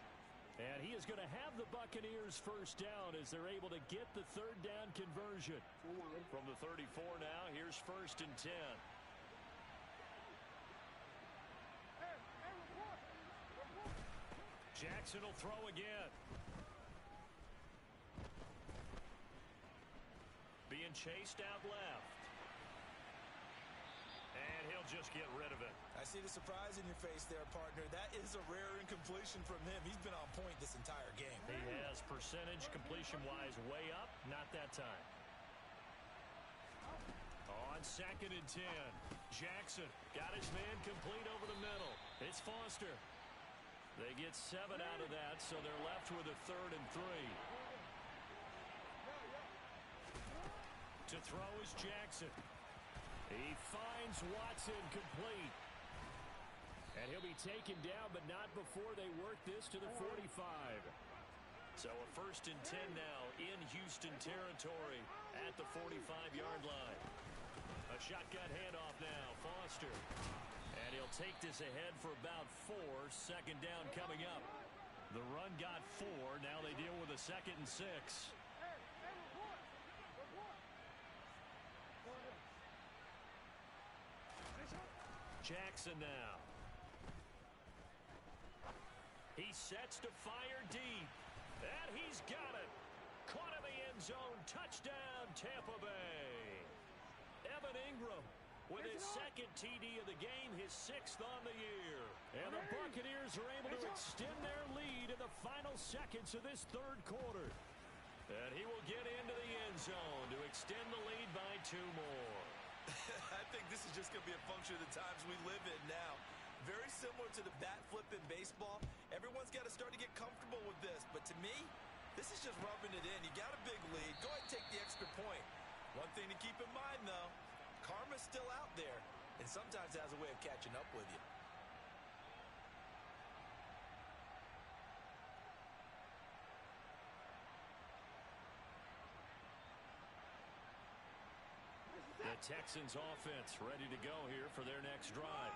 And he is going to have the Buccaneers first down as they're able to get the third down conversion. From the 34 now, here's first and 10. Jackson will throw again. Being chased out left. And he'll just get rid of it. I see the surprise in your face there, partner. That is a rare incompletion from him. He's been on point this entire game. He has percentage completion-wise way up. Not that time. On second and 10. Jackson got his man complete over the middle. It's Foster. They get 7 out of that, so they're left with a third and 3. To throw is Jackson. He finds Watson complete. And he'll be taken down, but not before they work this to the 45. So a first and 10 now in Houston territory at the 45-yard line. A shotgun handoff now, Foster. And he'll take this ahead for about 4. Second down coming up. The run got 4. Now they deal with a second and 6. Jackson now. He sets to fire deep. And he's got it. Caught in the end zone. Touchdown, Tampa Bay. Evan Ingram with his second TD of the game, his 6th on the year. And the Buccaneers are able to extend their lead in the final seconds of this third quarter. And he will get into the end zone to extend the lead by 2 more. I think this is just going to be a function of the times we live in now. Very similar to the bat flip in baseball. Everyone's got to start to get comfortable with this. But to me, this is just rubbing it in. You got a big lead. Go ahead and take the extra point. One thing to keep in mind, though, karma's still out there, and sometimes has a way of catching up with you. The Texans offense ready to go here for their next drive.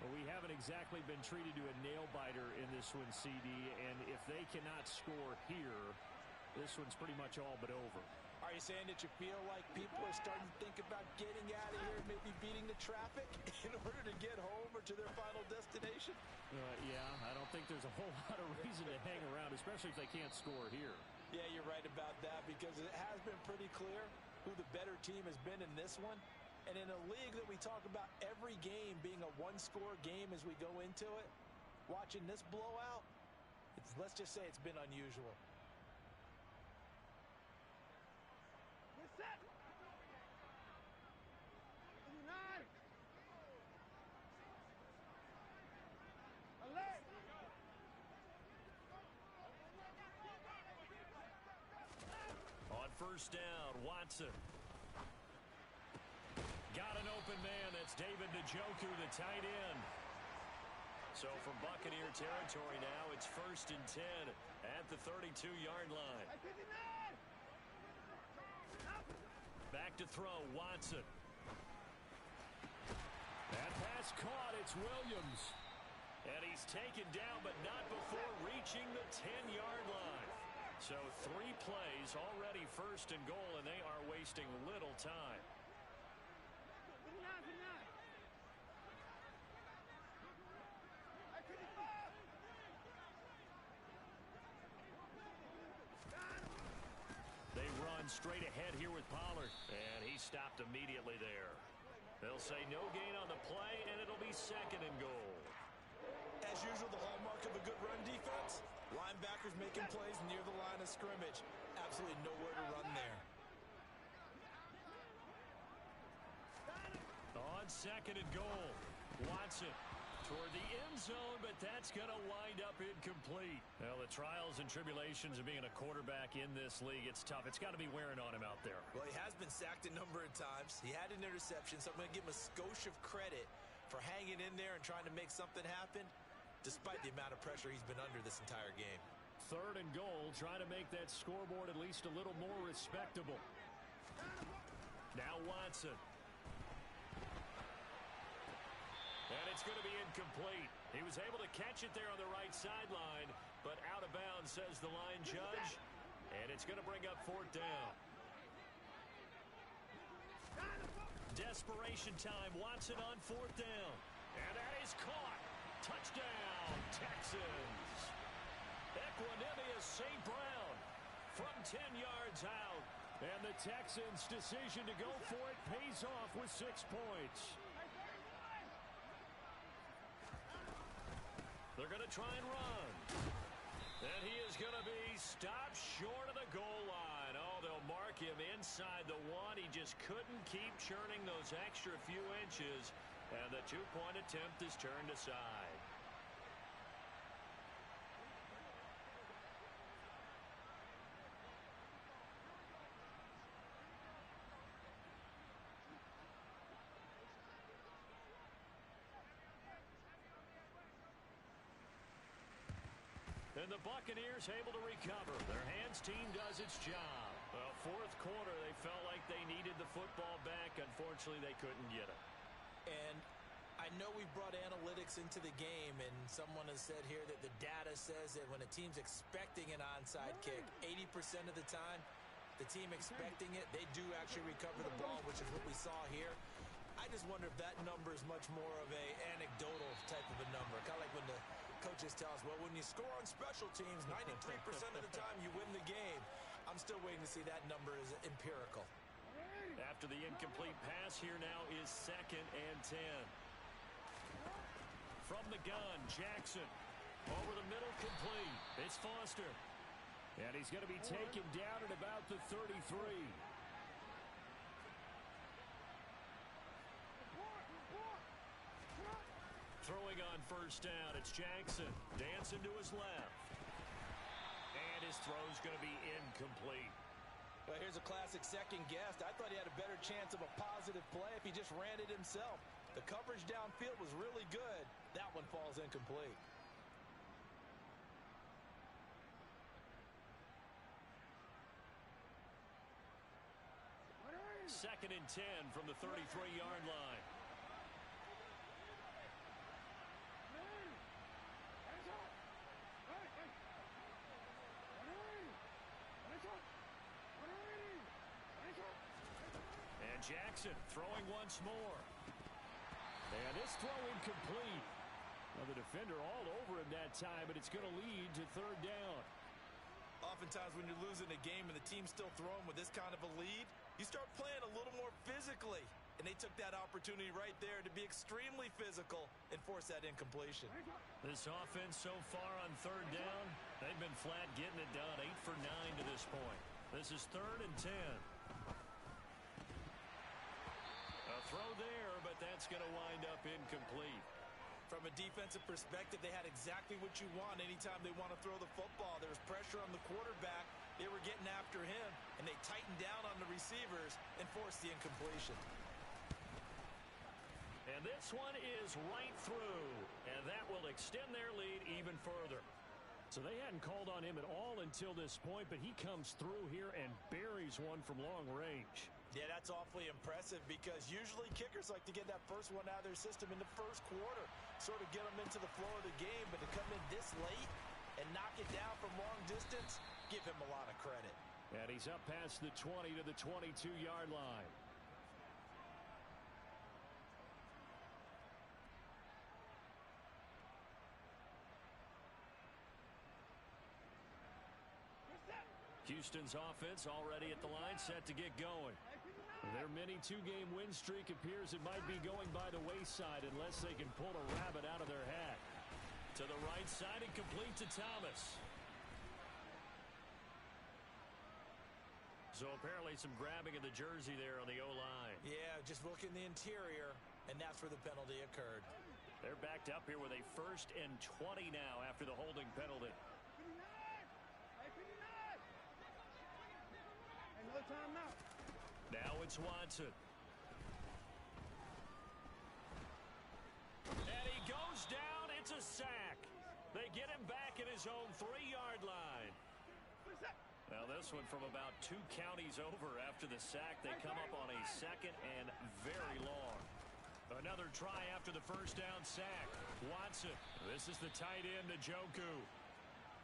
Well, we haven't exactly been treated to a nail-biter in this one, CD, and if they cannot score here, this one's pretty much all but over. Are you saying that you feel like people are starting to think about getting out of here, maybe beating the traffic in order to get home or to their final destination? Yeah, I don't think there's a whole lot of reason to hang around, especially if they can't score here. Yeah, you're right about that because it has been pretty clear who the better team has been in this one. And in a league that we talk about every game being a one-score game as we go into it, watching this blowout, let's just say it's been unusual. On first down, Watson. Got an open man. That's David Njoku, the tight end. So from Buccaneer territory now, it's first and 10 at the 32-yard line. Back to throw, Watson. That pass caught, it's Williams. And he's taken down, but not before reaching the 10-yard line. So 3 plays already first and goal, and they are wasting little time. They run straight ahead here with Pollard, and he stopped immediately there. They'll say no gain on the play, and it'll be second and goal. As usual, the hallmark of a good run defense, linebackers making plays near the line of scrimmage. Absolutely nowhere to run there. On second and goal, Watson toward the end zone, but that's going to wind up incomplete. Well, the trials and tribulations of being a quarterback in this league, it's tough. It's got to be wearing on him out there. Well, he has been sacked a number of times. He had an interception, so I'm going to give him a skosh of credit for hanging in there and trying to make something happen, despite the amount of pressure he's been under this entire game. Third and goal, trying to make that scoreboard at least a little more respectable. Now Watson. And it's going to be incomplete. He was able to catch it there on the right sideline, but out of bounds, says the line judge. And it's going to bring up 4th down. Desperation time. Watson on 4th down. And that is caught. Touchdown, Texans. Equanimous St. Brown from 10 yards out. And the Texans' decision to go for it pays off with 6 points. They're going to try and run. And he is going to be stopped short of the goal line. Oh, they'll mark him inside the 1. He just couldn't keep churning those extra few inches. And the 2-point attempt is turned aside. And the Buccaneers able to recover. Their hands team does its job. Well, 4th quarter, they felt like they needed the football back. Unfortunately, they couldn't get it. And I know we brought analytics into the game, and someone has said here that the data says that when a team's expecting an onside kick, 80% of the time, the team expecting it, they do actually recover the ball, which is what we saw here. I just wonder if that number is much more of a anecdotal type of a number. Kind of like when the coaches tell us, well, when you score on special teams, 93% of the time you win the game. I'm still waiting to see that number is empirical. After the incomplete pass, here now is 2nd and 10. From the gun, Jackson. Over the middle, complete. It's Foster. And he's going to be taken down at about the 33. Throwing on 1st down, it's Jackson. Dancing to his left. And his throw's going to be incomplete. Well, here's a classic second guess. I thought he had a better chance of a positive play if he just ran it himself. The coverage downfield was really good. That one falls incomplete. Second and 10 from the 33-yard line. And Jackson throwing once more. And this throw incomplete. Well, the defender all over him that time, but it's going to lead to 3rd down. Oftentimes when you're losing a game and the team's still throwing with this kind of a lead, you start playing a little more physically. And they took that opportunity right there to be extremely physical and force that incompletion. This offense so far on 3rd down, they've been flat getting it done. 8 for 9 to this point. This is 3rd and 10. A throw there, but that's going to wind up incomplete. From a defensive perspective, they had exactly what you want anytime they want to throw the football. There was pressure on the quarterback. They were getting after him, and they tightened down on the receivers and forced the incompletion. And this one is right through, and that will extend their lead even further. So they hadn't called on him at all until this point, but he comes through here and buries one from long range. Yeah, that's awfully impressive because usually kickers like to get that first one out of their system in the first quarter, sort of get them into the flow of the game, but to come in this late and knock it down from long distance, give him a lot of credit. And he's up past the 20 to the 22-yard line. Houston's offense already at the line, set to get going. Their mini two-game win streak appears it might be going by the wayside unless they can pull a rabbit out of their hat. To the right side and complete to Thomas. So apparently some grabbing of the jersey there on the O-line. Yeah, just look in the interior, and that's where the penalty occurred. They're backed up here with a 1st and 20 now after the holding penalty. Another time now. Now it's Watson. And he goes down. It's a sack. They get him back at his own 3-yard line. Now this one from about 2 counties over after the sack. They come up on a 2nd and very long. Another try after the first down sack. Watson. This is the tight end, Njoku.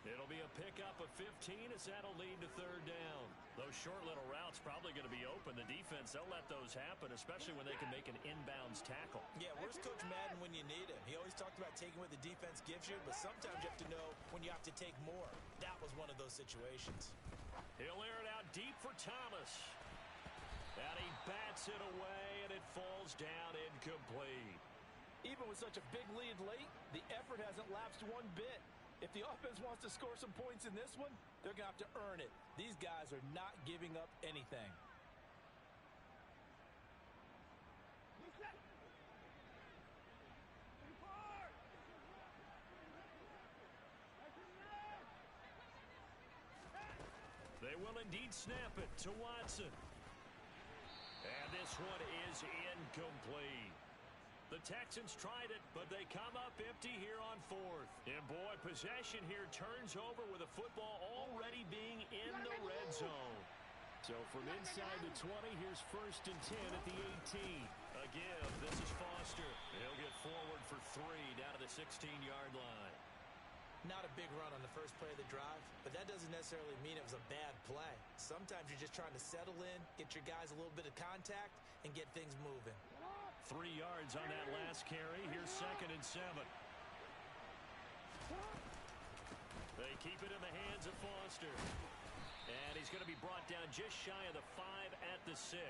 It'll be a pickup of 15 as that'll lead to 3rd down. Those short little routes probably going to be open. The defense, they'll let those happen, especially when they can make an inbounds tackle. Yeah, where's Coach Madden when you need him? He always talked about taking what the defense gives you, but sometimes you have to know when you have to take more. That was one of those situations. He'll air it out deep for Thomas. And he bats it away, and it falls down incomplete. Even with such a big lead late, the effort hasn't lapsed one bit. If the offense wants to score some points in this one, they're going to have to earn it. These guys are not giving up anything. They will indeed snap it to Watson. And this one is incomplete. The Texans tried it, but they come up empty here on 4th. And boy, possession here turns over with the football already being in the red zone. So from inside the 20, here's 1st and 10 at the 18. Again, this is Foster. He'll get forward for 3 down to the 16-yard line. Not a big run on the first play of the drive, but that doesn't necessarily mean it was a bad play. Sometimes you're just trying to settle in, get your guys a little bit of contact, and get things moving. 3 yards on that last carry. Here's 2nd and 7. They keep it in the hands of Foster. And he's going to be brought down just shy of the 5 at the 6.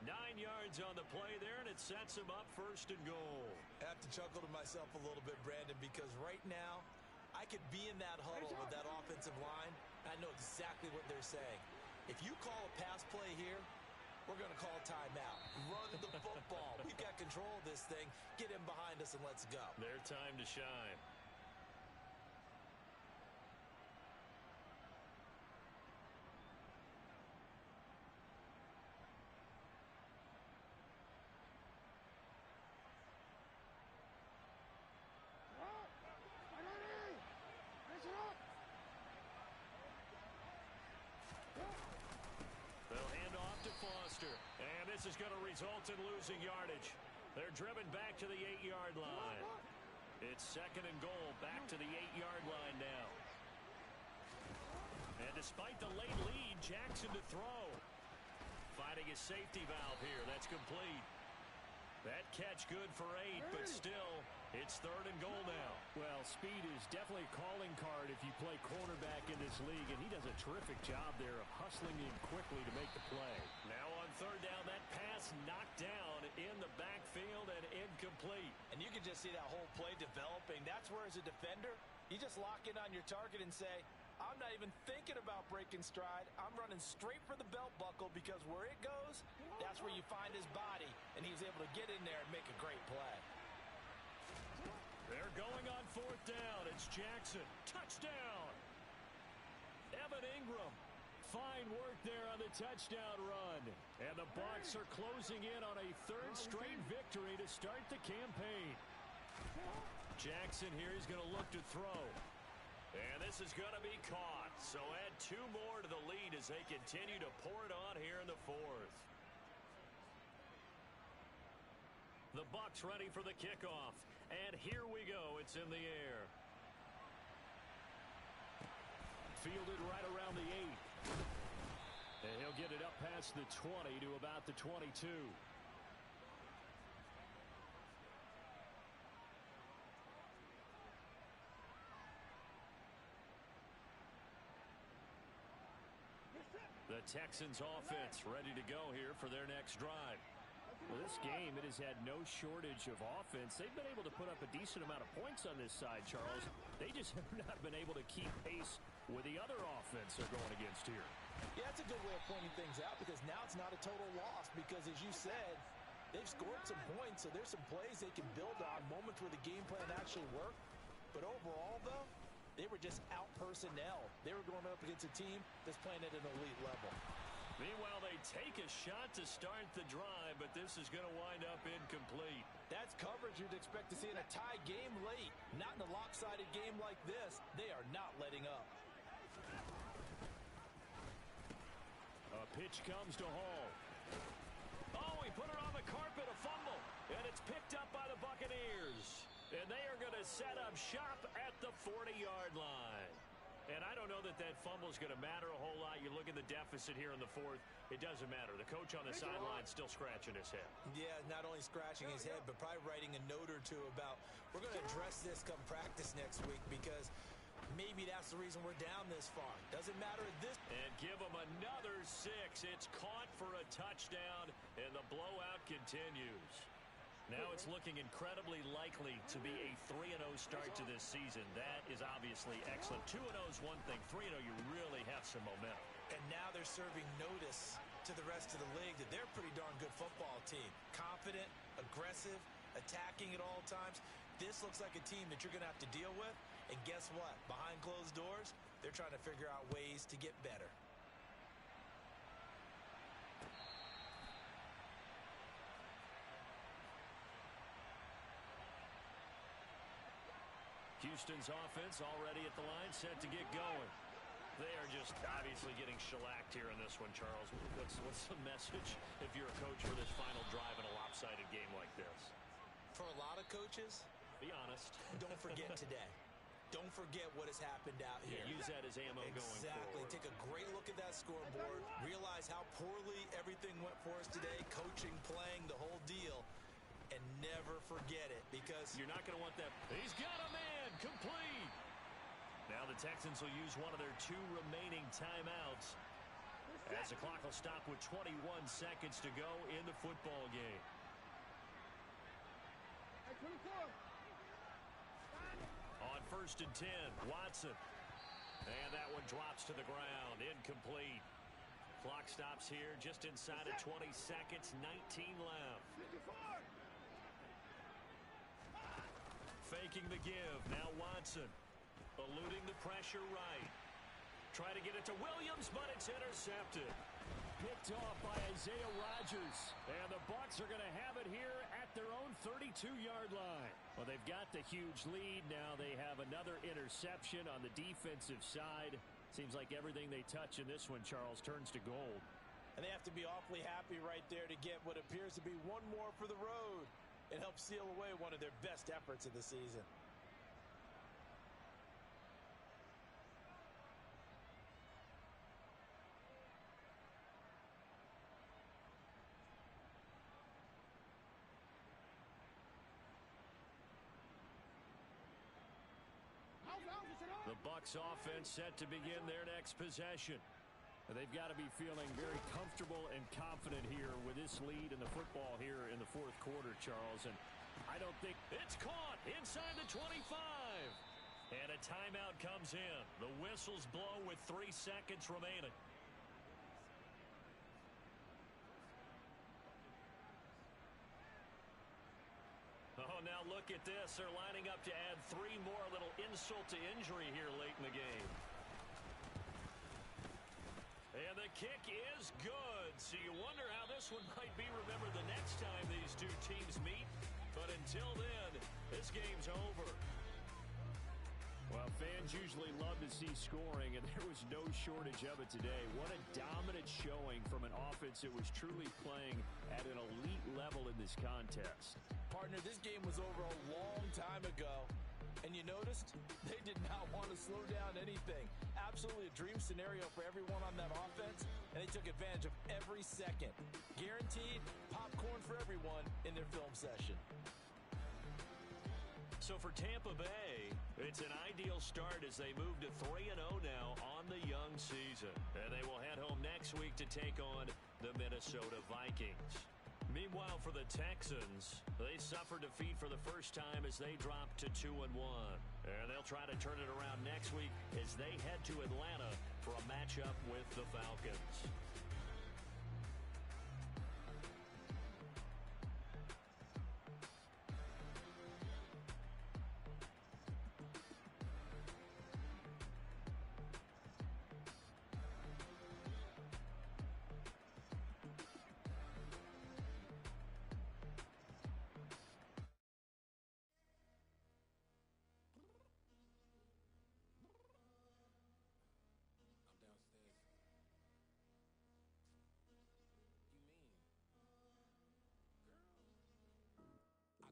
9 yards on the play there, and it sets him up 1st and goal. I have to chuckle to myself a little bit, Brandon, because right now I could be in that huddle with that offensive line. I know exactly what they're saying. If you call a pass play here, we're going to call a timeout. Run the football. We've got control of this thing. Get him behind us and let's go. Their time to shine. They'll hand off to Foster. And this is going to result in losing yardage. They're driven back to the 8-yard line. It's 2nd and goal, back to the 8-yard line now. And despite the late lead, Jackson to throw. Finding his safety valve here. That's complete. That catch good for 8, but still, it's 3rd and goal now. Well, speed is definitely a calling card if you play quarterback in this league, and he does a terrific job there of hustling in quickly to make the play. Now on 3rd down, that pass knocked down in the backfield and incomplete. And you can just see that whole play developing. That's where, as a defender, you just lock in on your target and say, I'm not even thinking about breaking stride. I'm running straight for the belt buckle because where it goes, that's where you find his body. And he was able to get in there and make a great play. They're going on 4th down. It's Jackson. Touchdown. Evan Ingram. Fine work there on the touchdown run. And the Bucs are closing in on a 3rd straight victory to start the campaign. Jackson here is going to look to throw. And this is going to be caught. So add 2 more to the lead as they continue to pour it on here in the 4th. The Bucs ready for the kickoff. And here we go. It's in the air. Fielded right around the 8. And he'll get it up past the 20 to about the 22. The Texans offense ready to go here for their next drive. Well, this game, it has had no shortage of offense. They've been able to put up a decent amount of points on this side, Charles. They just have not been able to keep pace with the other offense they're going against here. Yeah, that's a good way of pointing things out because now it's not a total loss because, as you said, they've scored some points, so there's some plays they can build on, moments where the game plan actually worked. But overall, though, they were just out-personnel. They were going up against a team that's playing at an elite level. Meanwhile, they take a shot to start the drive, but this is going to wind up incomplete. That's coverage you'd expect to see in a tie game late. Not in a lopsided game like this. They are not letting up. A pitch comes to Hall. Oh, he put it on the carpet, a fumble, and it's picked up by the Buccaneers. And they are going to set up shop at the 40-yard line. And I don't know that that fumble is going to matter a whole lot. You look at the deficit here in the fourth. It doesn't matter. The coach on the sideline still scratching his head. Yeah, not only scratching his head, but probably writing a note or two about we're going to address this come practice next week because maybe that's the reason we're down this far. Doesn't matter at this. And give them another 6. It's caught for a touchdown, and the blowout continues. Now it's looking incredibly likely to be a 3-0 start to this season. That is obviously excellent. 2-0 is one thing. 3-0, you really have some momentum. And now they're serving notice to the rest of the league that they're a pretty darn good football team. Confident, aggressive, attacking at all times. This looks like a team that you're going to have to deal with. And guess what? Behind closed doors, they're trying to figure out ways to get better. Houston's offense already at the line, set to get going. They are just obviously getting shellacked here in this one, Charles. What's the message if you're a coach for this final drive in a lopsided game like this? For a lot of coaches, be honest. Don't forget today. Don't forget what has happened out here. Yeah, use that as ammo going forward. Exactly. Take a great look at that scoreboard. Realize how poorly everything went for us today. Coaching, playing, the whole deal. And never forget it because you're not going to want that. He's got a man. Complete. Now the Texans will use one of their 2 remaining timeouts as the clock will stop with 21 seconds to go in the football game. On 1st and 10, Watson. And that one drops to the ground. Incomplete. Clock stops here just inside of 20 seconds. 19 left. Faking the give. Now Watson. Eluding the pressure right. Try to get it to Williams, but it's intercepted. Picked off by Isaiah Rodgers. And the Bucs are going to have it here at their own 32-yard line. Well, they've got the huge lead. Now they have another interception on the defensive side. Seems like everything they touch in this one, Charles, turns to gold. And they have to be awfully happy right there to get what appears to be one more for the road. It helps seal away one of their best efforts of the season. The Bucs offense set to begin their next possession. They've got to be feeling very comfortable and confident here with this lead in the football here in the fourth quarter, Charles. And I don't think it's caught inside the 25. And a timeout comes in. The whistles blow with 3 seconds remaining. Oh, now look at this. They're lining up to add 3 more, a little insult to injury here late in the game. And the kick is good. So you wonder how this one might be remembered the next time these 2 teams meet. But until then, this game's over. Well, fans usually love to see scoring, and there was no shortage of it today. What a dominant showing from an offense that was truly playing at an elite level in this contest. Partner, this game was over a long time ago, And you noticed they did not want to slow down anything. Absolutely a dream scenario for everyone on that offense, and they took advantage of every second. Guaranteed popcorn for everyone in their film session. So for Tampa Bay, it's an ideal start as they move to 3-0 now on the young season. And they will head home next week to take on the Minnesota Vikings. Meanwhile, for the Texans, they suffered defeat for the first time as they dropped to 2-1. And they'll try to turn it around next week as they head to Atlanta for a matchup with the Falcons.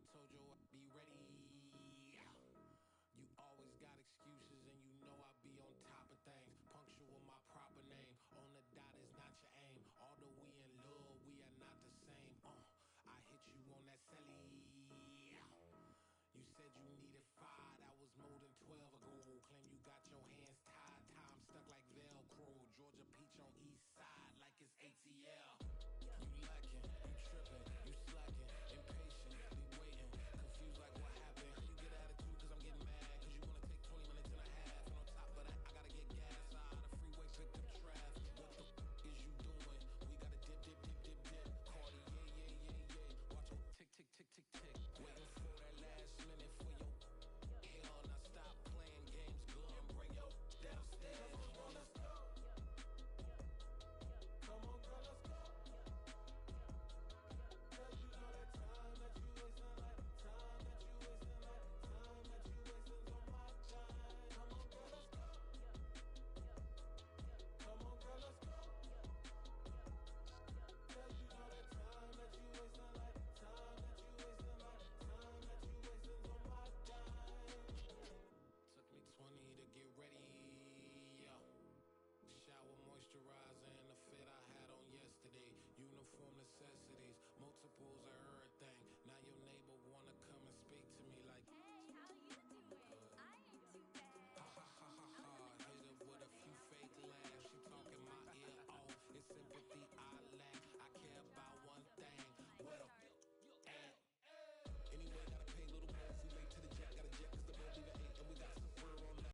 Told you I'd be ready. You always got excuses and you know I be on top of things. Punctual my proper name. On the dot is not your aim. Although we in love, we are not the same. I hit you on that celly. You said you needed